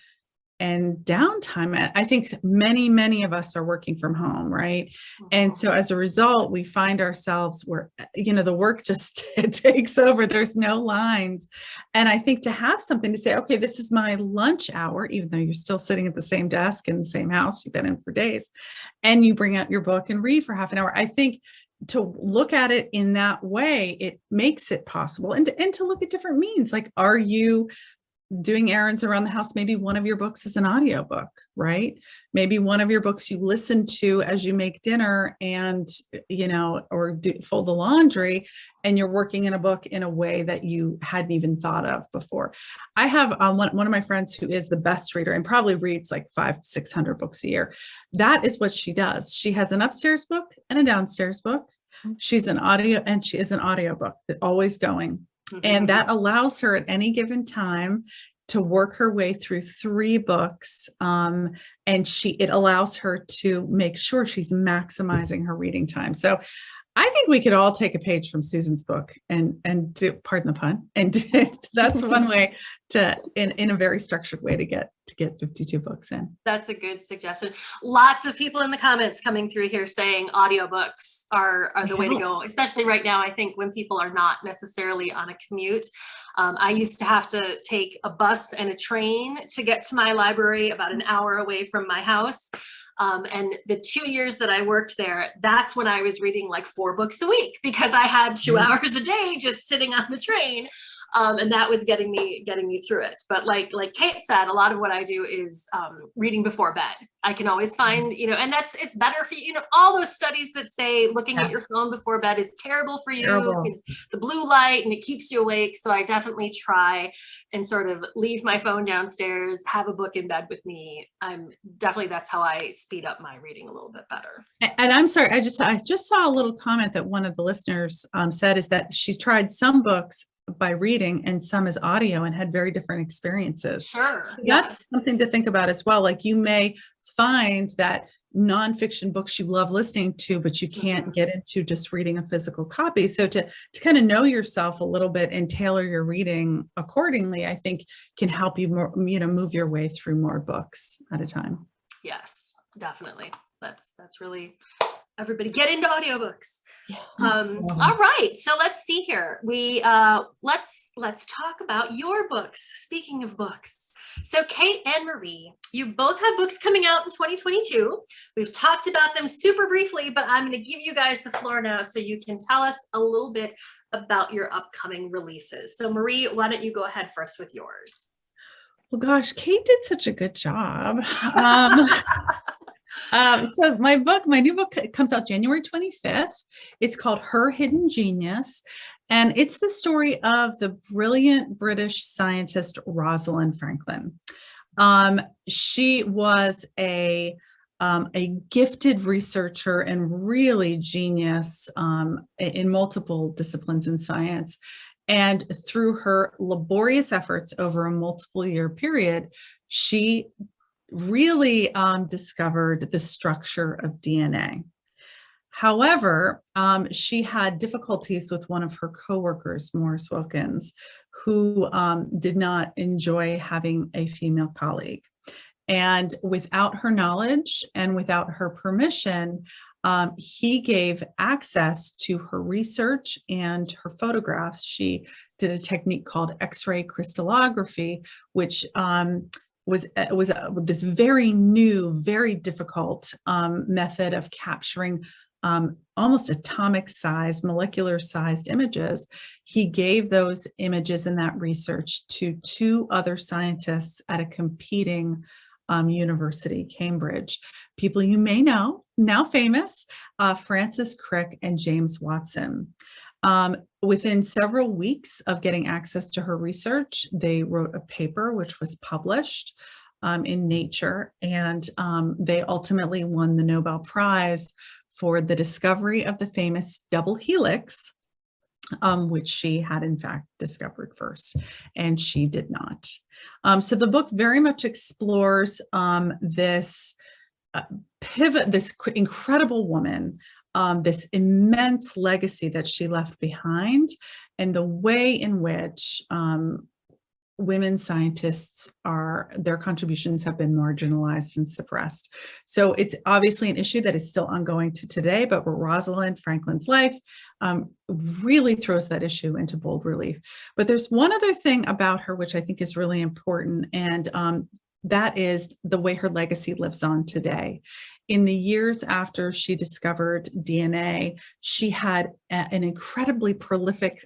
and downtime. I think many of us are working from home, right? And so as a result, we find ourselves where, the work just takes over. There's no lines. And I think to have something to say, okay, this is my lunch hour, even though you're still sitting at the same desk in the same house you've been in for days, and you bring out your book and read for half an hour. I think to look at it in that way, it makes it possible. And to look at different means, like, are you doing errands around the house? Maybe one of your books is an audiobook, right? Maybe one of your books you listen to as you make dinner and, or fold the laundry, and you're working in a book in a way that you hadn't even thought of before. I have one of my friends who is the best reader and probably reads like 500-600 books a year. That is what she does. She has an upstairs book and a downstairs book. She's an audio, and she is an audiobook that always going. And that allows her at any given time to work her way through 3 books. And it allows her to make sure she's maximizing her reading time. So I think we could all take a page from Susan's book and do, pardon the pun, and that's one way to, in a very structured way, to get 52 books in. That's a good suggestion. Lots of people in the comments coming through here saying audiobooks are the way to go, especially right now. I think when people are not necessarily on a commute. I used to have to take a bus and a train to get to my library about an hour away from my house. And the 2 years that I worked there, that's when I was reading like 4 books a week, because I had 2 hours a day just sitting on the train. And that was getting me through it. But like Kate said, a lot of what I do is reading before bed. I can always find, and it's better for you. All those studies that say looking at your phone before bed is terrible for you, is the blue light, and it keeps you awake. So I definitely try and sort of leave my phone downstairs, have a book in bed with me. That's how I speed up my reading a little bit better. And I'm sorry, I just saw a little comment that one of the listeners said, is that she tried some books by reading and some as audio and had very different experiences. Sure. That's something to think about as well. Like, you may find that nonfiction books you love listening to, but you can't get into just reading a physical copy. So to kind of know yourself a little bit and tailor your reading accordingly, I think can help you more, move your way through more books at a time. Yes, definitely. That's really, everybody get into audiobooks. All right, so let's see here. We let's talk about your books. Speaking of books, so Kate and Marie, you both have books coming out in 2022. We've talked about them super briefly, but I'm going to give you guys the floor now so you can tell us a little bit about your upcoming releases. So Marie, why don't you go ahead first with yours? Well, gosh, Kate did such a good job. So my new book comes out January 25th. It's called Her Hidden Genius. And it's the story of the brilliant British scientist, Rosalind Franklin. She was a gifted researcher and really genius in multiple disciplines in science. And through her laborious efforts over a multiple year period, she really discovered the structure of DNA. However, she had difficulties with one of her coworkers, Morris Wilkins, who did not enjoy having a female colleague. And without her knowledge and without her permission, he gave access to her research and her photographs. She did a technique called X-ray crystallography, which was this very new, very difficult method of capturing almost atomic sized, molecular sized images. He gave those images and that research to 2 other scientists at a competing university, Cambridge. People you may know, now famous, Francis Crick and James Watson. Within several weeks of getting access to her research, they wrote a paper which was published in Nature, and they ultimately won the Nobel Prize for the discovery of the famous double helix, which she had in fact discovered first, and she did not. So the book very much explores this pivot, this incredible woman, this immense legacy that she left behind, and the way in which women scientists their contributions have been marginalized and suppressed. So it's obviously an issue that is still ongoing to today, but Rosalind Franklin's life really throws that issue into bold relief. But there's one other thing about her, which I think is really important, and that is the way her legacy lives on today. In the years after she discovered DNA, she had an incredibly prolific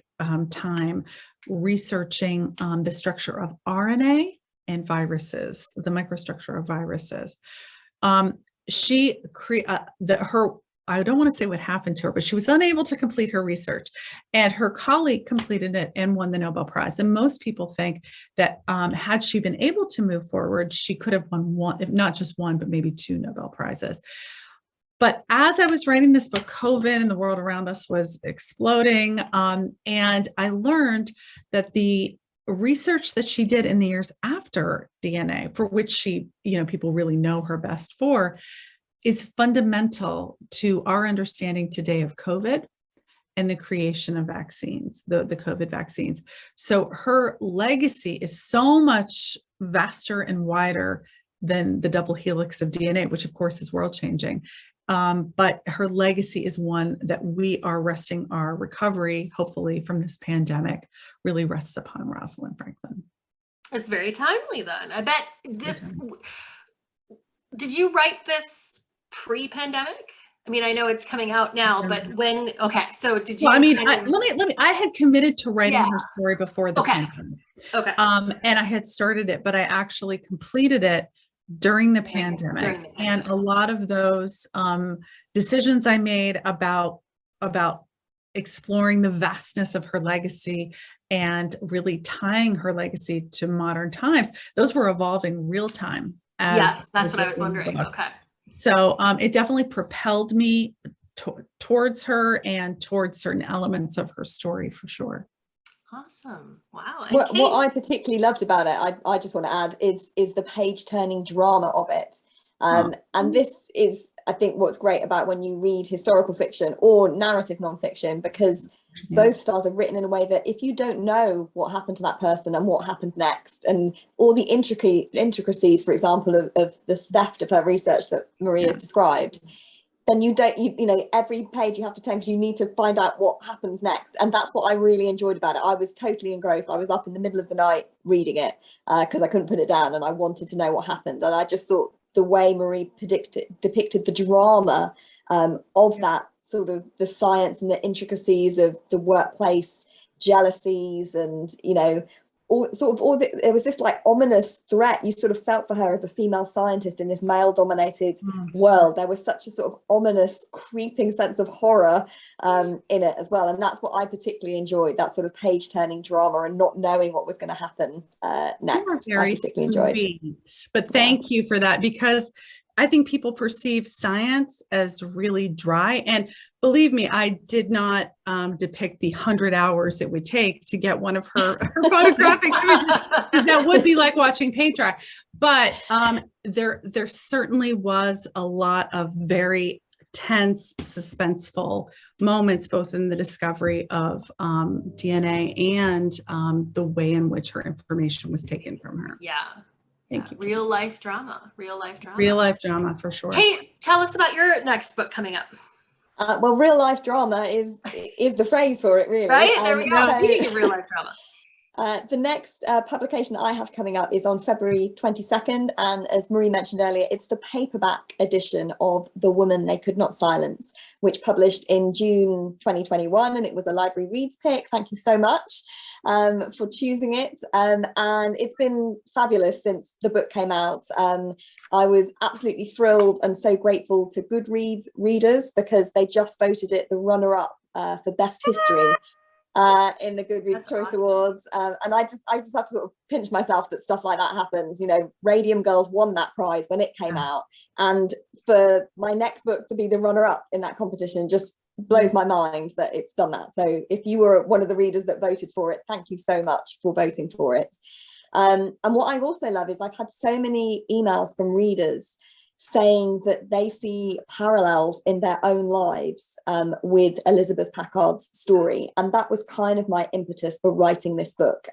time researching the structure of RNA and viruses, the microstructure of viruses. I don't want to say what happened to her, but she was unable to complete her research, and her colleague completed it and won the Nobel Prize. And most people think that had she been able to move forward, she could have won one, if not just one, but maybe 2 Nobel Prizes. But as I was writing this book, COVID and the world around us was exploding. And I learned that the research that she did in the years after DNA, for which she, people really know her best for, is fundamental to our understanding today of COVID and the creation of vaccines, the COVID vaccines. So her legacy is so much vaster and wider than the double helix of DNA, which of course is world changing. But her legacy is one that we are resting our recovery, hopefully, from this pandemic, really rests upon Rosalind Franklin. It's very timely then. I bet this, did you write this pre-pandemic? I mean, I know it's coming out now, but when, so did you? Well, I mean, I had committed to writing her story before the pandemic. Okay. And I had started it, but I actually completed it during the pandemic. And a lot of those decisions I made about exploring the vastness of her legacy and really tying her legacy to modern times, those were evolving real time. Yes, that's what I was wondering. Okay. So it definitely propelled me towards her and towards certain elements of her story, for sure. Awesome. Wow. What I particularly loved about it, I just want to add, is the page turning drama of it. And this is, I think, what's great about when you read historical fiction or narrative nonfiction, because both styles are written in a way that if you don't know what happened to that person and what happened next, and all the intricacies, for example, of the theft of her research that Marie has described, then you every page you have to turn because you need to find out what happens next. And that's what I really enjoyed about it. I was totally engrossed. I was up in the middle of the night reading it because I couldn't put it down and I wanted to know what happened. And I just thought the way Marie depicted the drama of that, sort of the science and the intricacies of the workplace jealousies and, there was this like ominous threat you sort of felt for her as a female scientist in this male dominated world. There was such a sort of ominous creeping sense of horror in it as well. And that's what I particularly enjoyed, that sort of page turning drama and not knowing what was going to happen next. Very sweet. But thank you for that, because I think people perceive science as really dry. And believe me, I did not depict the 100 hours it would take to get one of her photographic images, because that would be like watching paint dry. But there certainly was a lot of very tense, suspenseful moments, both in the discovery of DNA and the way in which her information was taken from her. Yeah. Thank you. Real life drama For sure. Hey, tell us about your next book coming up. Well, real life drama is the phrase for it, really. Right? There we go. Speaking of real life drama. The next publication I have coming up is on February 22nd. And as Marie mentioned earlier, it's the paperback edition of The Woman They Could Not Silence, which published in June 2021. And it was a LibraryReads pick. Thank you so much for choosing it. And it's been fabulous since the book came out. I was absolutely thrilled and so grateful to Goodreads readers, because they just voted it the runner-up for Best History in the Goodreads Choice Awards. And I just have to sort of pinch myself that stuff like that happens. Radium Girls won that prize when it came out. And for my next book to be the runner-up in that competition just blows my mind that it's done that. So if you were one of the readers that voted for it, thank you so much for voting for it. And what I also love is I've had so many emails from readers saying that they see parallels in their own lives with Elizabeth Packard's story. And that was kind of my impetus for writing this book.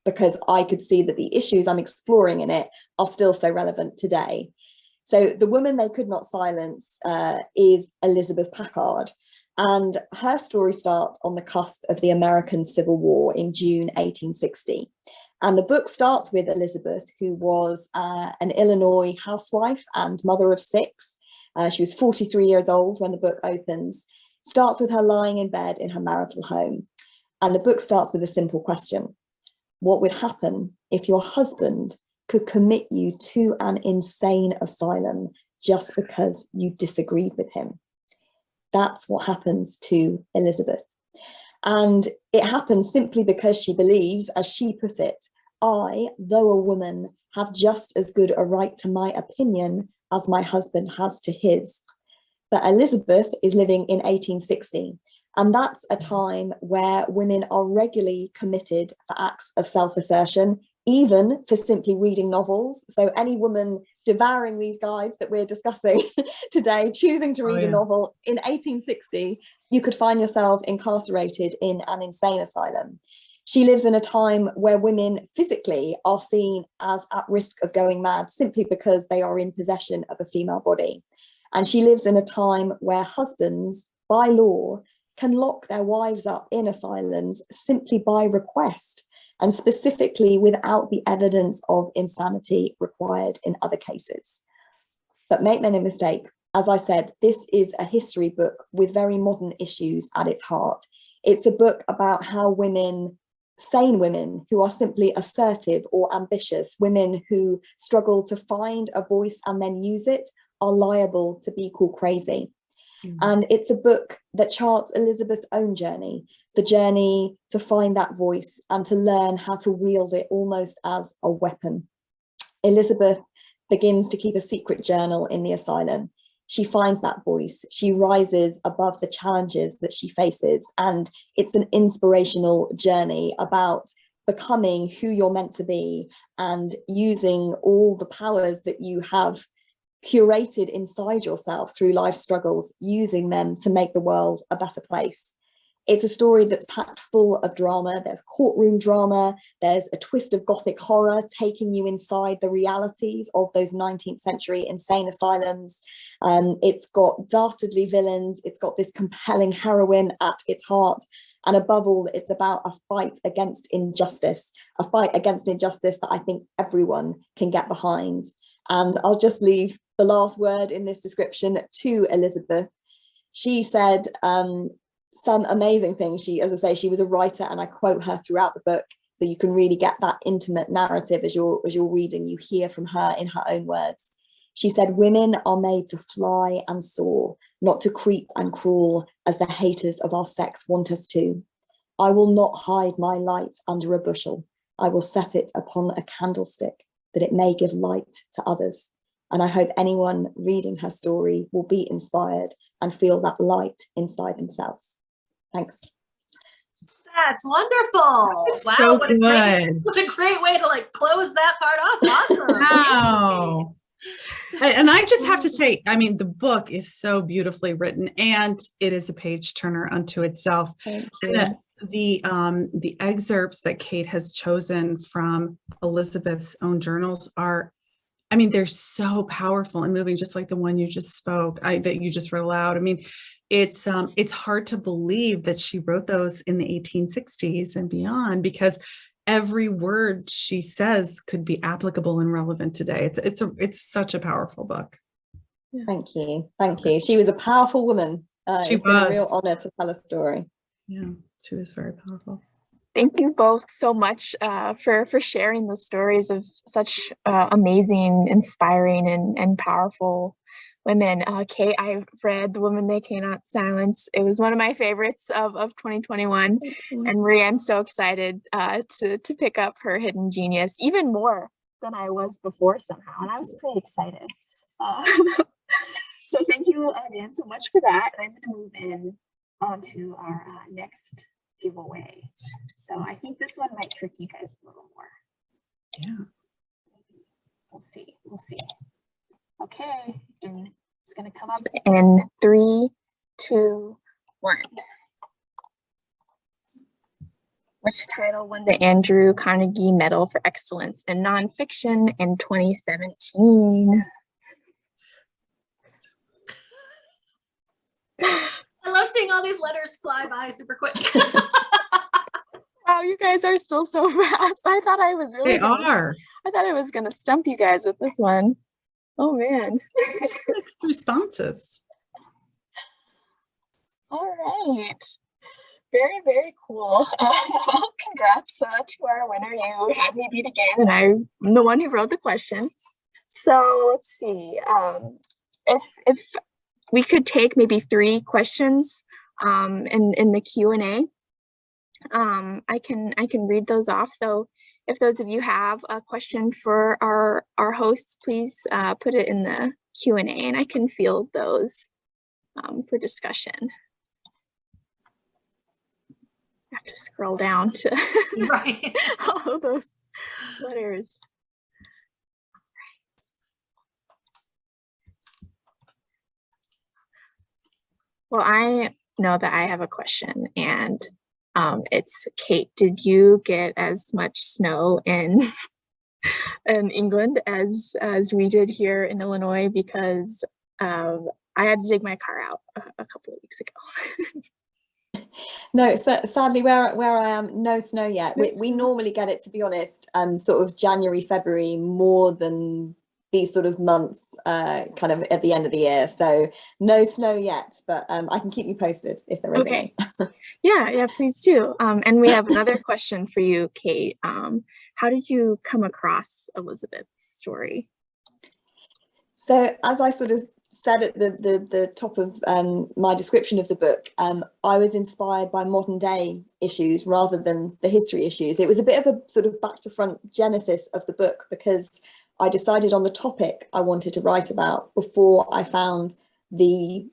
because I could see that the issues I'm exploring in it are still so relevant today. So the woman they could not silence is Elizabeth Packard. And her story starts on the cusp of the American Civil War in June 1860. And the book starts with Elizabeth, who was an Illinois housewife and mother of 6. She was 43 years old when the book opens. Starts with her lying in bed in her marital home. And the book starts with a simple question. What would happen if your husband could commit you to an insane asylum just because you disagreed with him? That's what happens to Elizabeth. And it happens simply because she believes, as she put it, I, though a woman, have just as good a right to my opinion as my husband has to his. But Elizabeth is living in 1860, and that's a time where women are regularly committed for acts of self-assertion, even for simply reading novels. So any woman devouring these guides that we're discussing today, choosing to read a novel in 1860, you could find yourself incarcerated in an insane asylum. She lives in a time where women physically are seen as at risk of going mad simply because they are in possession of a female body. And she lives in a time where husbands, by law, can lock their wives up in asylums simply by request, and specifically without the evidence of insanity required in other cases. But make no mistake, as I said, this is a history book with very modern issues at its heart. It's a book about how women, sane women who are simply assertive or ambitious, women who struggle to find a voice and then use it, are liable to be called crazy. And it's a book that charts Elizabeth's own journey, the journey to find that voice and to learn how to wield it almost as a weapon. Elizabeth begins to keep a secret journal in the asylum. She finds that voice. She rises above the challenges that she faces. And it's an inspirational journey about becoming who you're meant to be and using all the powers that you have curated inside yourself through life struggles, using them to make the world a better place. It's a story that's packed full of drama. There's courtroom drama, there's a twist of gothic horror taking you inside the realities of those 19th century insane asylums. It's got dastardly villains, it's got this compelling heroine at its heart, and above all, it's about a fight against injustice, that I think everyone can get behind. And I'll just leave the last word in this description to Elizabeth. She said some amazing things. She, as I say, she was a writer, and I quote her throughout the book, so you can really get that intimate narrative as you're reading. You hear from her in her own words. She said, "Women are made to fly and soar, not to creep and crawl as the haters of our sex want us to. I will not hide my light under a bushel. I will set it upon a candlestick, that it may give light to others." And I hope anyone reading her story will be inspired and feel that light inside themselves. Thanks. That's wonderful. That's wow, so what good. what a great way to like close that part off. Awesome. Wow. And I just have to say, I mean, the book is so beautifully written, and it is a page turner unto itself. And the excerpts that Kate has chosen from Elizabeth's own journals are, I mean, they're so powerful and moving, just like the one you just spoke, that you just read aloud. I mean, it's hard to believe that she wrote those in the 1860s and beyond, because every word she says could be applicable and relevant today. It's such a powerful book. Thank you. She was a powerful woman. She it's been a was. real honor to tell a story. Yeah, she was very powerful. Thank you both so much for sharing the stories of such amazing, inspiring, and powerful women. Kate, I've read The Woman They Cannot Silence. It was one of my favorites of 2021. And Maria, I'm so excited to pick up her Hidden Genius, even more than I was before somehow. And I was pretty excited. So thank you again so much for that. And I'm going to move in onto our next giveaway. So I think this one might trick you guys a little more. Yeah. We'll see. Okay, and it's gonna come up in 3, 2, 1. Which title won the Andrew Carnegie Medal for Excellence in Nonfiction in 2017? I love seeing all these letters fly by super quick. Wow, you guys are still so fast. I thought I was really They are. I thought I was gonna stump you guys with this one. Oh man. Mixed responses. All right. Very, very cool. Well, congrats to our winner. You had me beat again, and I'm the one who wrote the question. So let's see. If we could take maybe 3 questions in the Q&A. I can read those off. So if those of you have a question for our hosts, please put it in the Q&A, and I can field those for discussion. I have to scroll down to Right. all of those letters. Well, I know that I have a question, and it's Kate. Did you get as much snow in England as we did here in Illinois? Because I had to dig my car out a couple of weeks ago. No, sadly, where I am, no snow yet. We normally get it, to be honest, sort of January, February, more than these sort of months, kind of at the end of the year. So no snow yet, but I can keep you posted if there is any. Yeah, please do. And we have another question for you, Kate. How did you come across Elizabeth's story? So as I sort of said at the top of my description of the book, I was inspired by modern day issues rather than the history issues. It was a bit of a sort of back to front genesis of the book, because I decided on the topic I wanted to write about before I found the,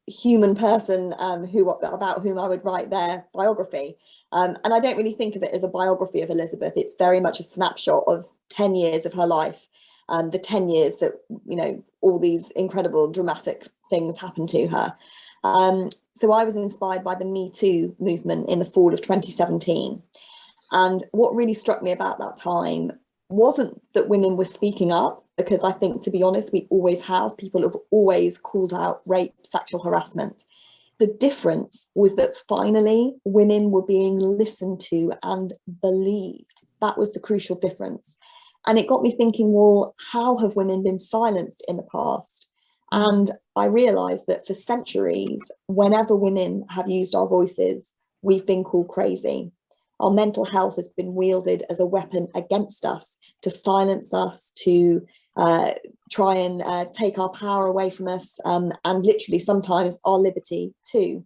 human person about whom I would write their biography. And I don't really think of it as a biography of Elizabeth. It's very much a snapshot of 10 years of her life. The 10 years that, all these incredible dramatic things happened to her. So I was inspired by the Me Too movement in the fall of 2017. And what really struck me about that time wasn't that women were speaking up, because I think, to be honest, we always have. People have always called out rape, sexual harassment. The difference was that finally women were being listened to and believed. That was the crucial difference. And it got me thinking, well, how have women been silenced in the past? And I realized that for centuries, whenever women have used our voices, we've been called crazy. Our mental health has been wielded as a weapon against us, to silence us, to try and take our power away from us, and literally sometimes our liberty too.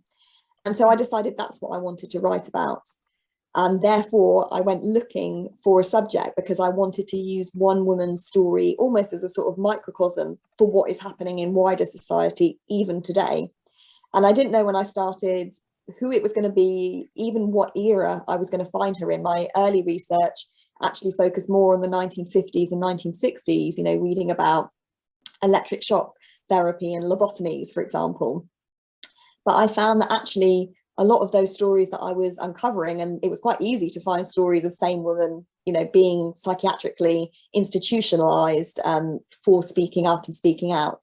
And so I decided that's what I wanted to write about. And therefore, I went looking for a subject, because I wanted to use one woman's story almost as a sort of microcosm for what is happening in wider society, even today. And I didn't know when I started who it was going to be, even what era I was going to find her in. My early research actually focused more on the 1950s and 1960s, reading about electric shock therapy and lobotomies, for example. But I found that actually a lot of those stories that I was uncovering, and it was quite easy to find stories of same women, being psychiatrically institutionalized for speaking up and speaking out.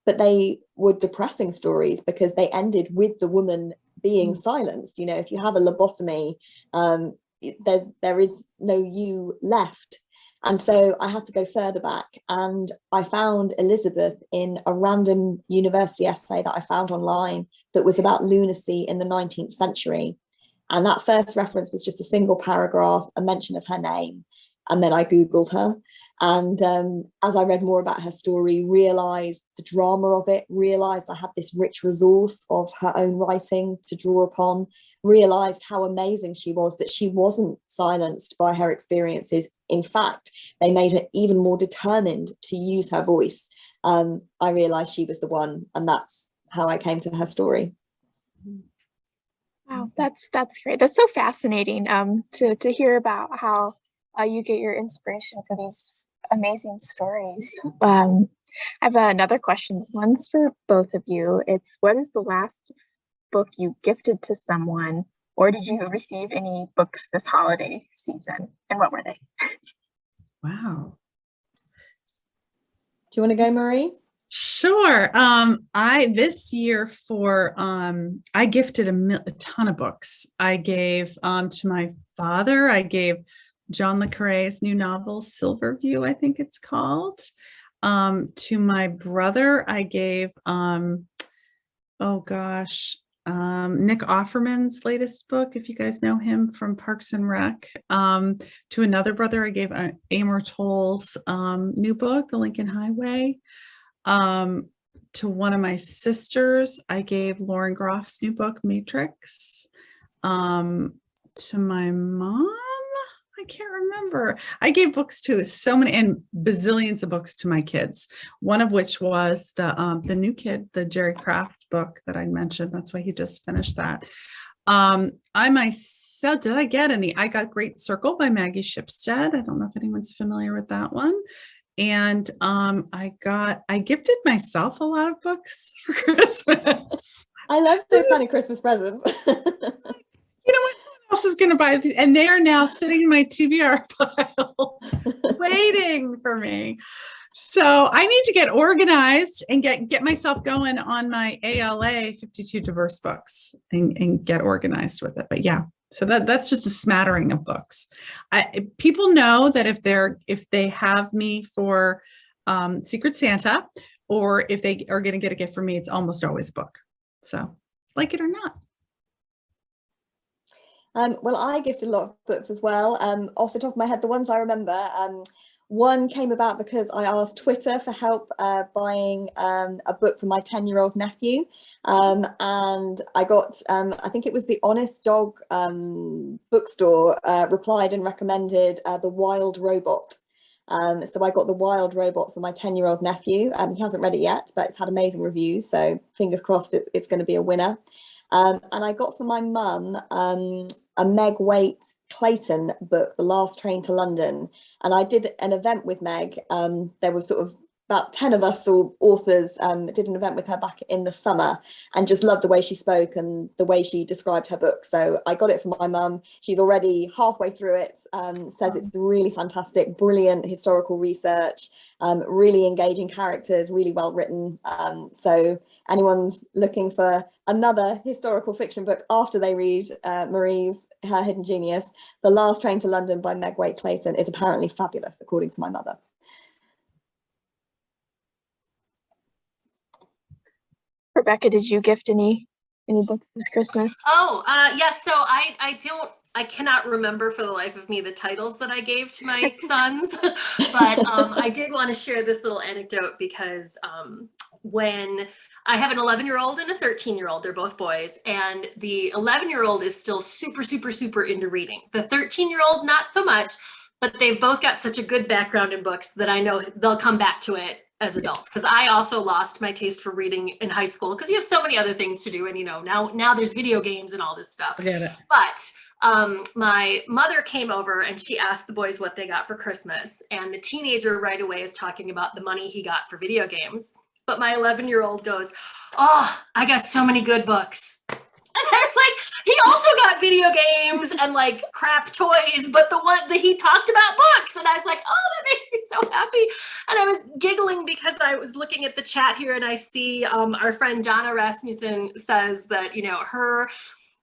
But they were depressing stories, because they ended with the woman being silenced. If you have a lobotomy, there is no you left. And so I had to go further back, and I found Elizabeth in a random university essay that I found online that was about lunacy in the 19th century. And that first reference was just a single paragraph, a mention of her name. And then I Googled her. And as I read more about her story, realized the drama of it, realized I had this rich resource of her own writing to draw upon, realized how amazing she was, that she wasn't silenced by her experiences. In fact, they made her even more determined to use her voice. I realized she was the one, and that's how I came to her story. Wow, that's great. That's so fascinating to hear about how you get your inspiration for these amazing stories. I have another question. This one's for both of you. It's, what is the last book you gifted to someone or did you receive any books this holiday season, and what were they? Wow. Do you want to go, Marie? Sure. This year I gifted a ton of books. I gave to my father, I gave John le Carré's new novel, Silverview, I think it's called. To my brother, I gave Nick Offerman's latest book, if you guys know him from Parks and Rec. To another brother, I gave Amor Towles' new book, The Lincoln Highway. To one of my sisters, I gave Lauren Groff's new book, Matrix. To my mom, I can't remember. I gave books to so many and bazillions of books to my kids. One of which was the new kid, the Jerry Craft book that I mentioned. That's why he just finished that. I myself, did I get any? I got Great Circle by Maggie Shipstead. I don't know if anyone's familiar with that one. And I gifted myself a lot of books for Christmas. I love those kind of Christmas presents. You know what? Who else is going to buy these? And they are now sitting in my TBR pile, waiting for me. So I need to get organized and get myself going on my ALA 52 diverse books and get organized with it. But yeah, so that's just a smattering of books. People know that if they have me for Secret Santa, or if they are going to get a gift from me, it's almost always a book. So like it or not. Well, I gifted a lot of books as well. Off the top of my head, the ones I remember, one came about because I asked Twitter for help buying a book for my 10-year-old nephew. And I got, I think it was the Honest Dog bookstore replied and recommended The Wild Robot. So I got The Wild Robot for my 10-year-old nephew. He hasn't read it yet, but it's had amazing reviews. So fingers crossed it's going to be a winner. And I got for my mum a Meg Waite Clayton book, The Last Train to London. And I did an event with Meg. There were sort of about 10 of us authors, did an event with her back in the summer, and just loved the way she spoke and the way she described her book. So I got it for my mum. She's already halfway through it, says it's really fantastic, brilliant historical research, really engaging characters, really well written. So anyone's looking for another historical fiction book after they read Marie's Her Hidden Genius, The Last Train to London by Meg Waite Clayton is apparently fabulous, according to my mother. Rebecca, did you gift any books this Christmas? Oh, yes. So I cannot remember for the life of me the titles that I gave to my sons, but I did want to share this little anecdote because when I have an 11-year-old and a 13-year-old, they're both boys, and the 11-year-old is still super, super, super into reading. The 13-year-old, not so much, but they've both got such a good background in books that I know they'll come back to it as adults, because I also lost my taste for reading in high school because you have so many other things to do, and now there's video games and all this stuff. Forget it. But my mother came over and she asked the boys what they got for Christmas, and the teenager right away is talking about the money he got for video games. But my 11-year-old goes, "Oh, I got so many good books." And I was like, he also got video games and like crap toys, but the one that he talked about books. And I was like, oh, that makes me so happy. And I was giggling because I was looking at the chat here and I see our friend Jonna Rasmussen says that,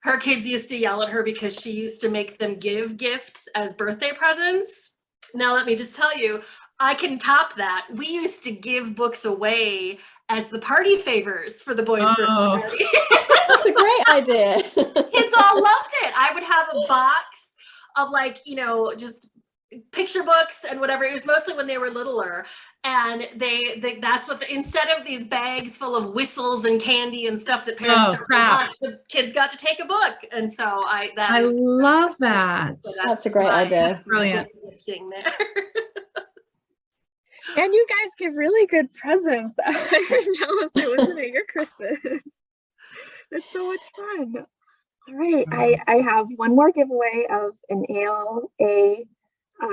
her kids used to yell at her because she used to make them give gifts as birthday presents. Now, let me just tell you, I can top that. We used to give books away as the party favors for the boys' birthday party. That's a great idea. Kids all loved it. I would have a box of just picture books and whatever. It was mostly when they were littler, and that's what instead of these bags full of whistles and candy and stuff that parents don't want, the kids got to take a book. And so I love that. So that's a great idea. Brilliant gifting there. And you guys give really good presents. I'm jealous I wasn't at your Christmas. It's so much fun. All right, I have one more giveaway of an ALA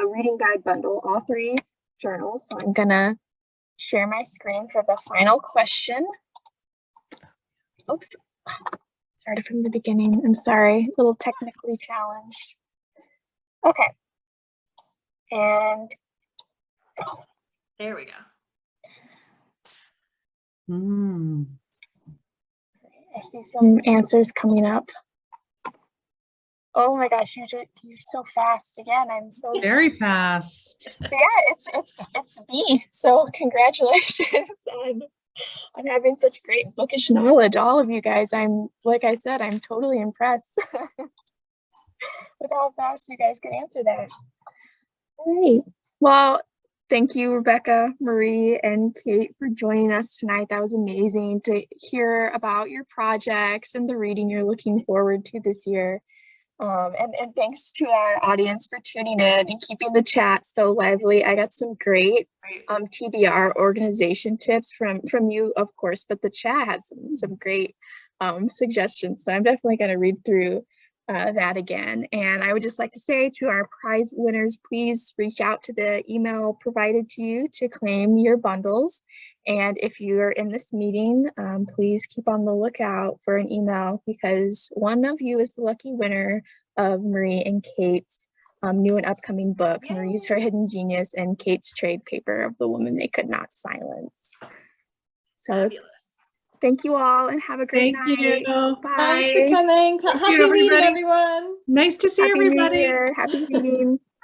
reading guide bundle, all 3 journals. So I'm gonna share my screen for the final question. Oops, started from the beginning. I'm sorry, a little technically challenged. Okay. And there we go. I see some answers coming up. Oh my gosh, you're so fast again. I'm so very fast. But yeah, it's me. So congratulations on having such great bookish knowledge, all of you guys. Like I said, I'm totally impressed with how fast you guys can answer that. All right. Well, thank you, Rebecca, Marie, and Kate for joining us tonight. That was amazing to hear about your projects and the reading you're looking forward to this year. And thanks to our audience for tuning in and keeping the chat so lively. I got some great TBR organization tips from you, of course, but the chat had some great suggestions. So I'm definitely going to read through that again. And I would just like to say to our prize winners, please reach out to the email provided to you to claim your bundles. And if you're in this meeting, please keep on the lookout for an email, because one of you is the lucky winner of Marie and Kate's new and upcoming book. Yay. Marie's Her Hidden Genius and Kate's trade paper of The Woman They Could Not Silence. So fabulous. Thank you all and have a great night. Thank you. Bye. Thanks for coming. Happy reading, everyone. Nice to see everybody. New Year. Happy reading.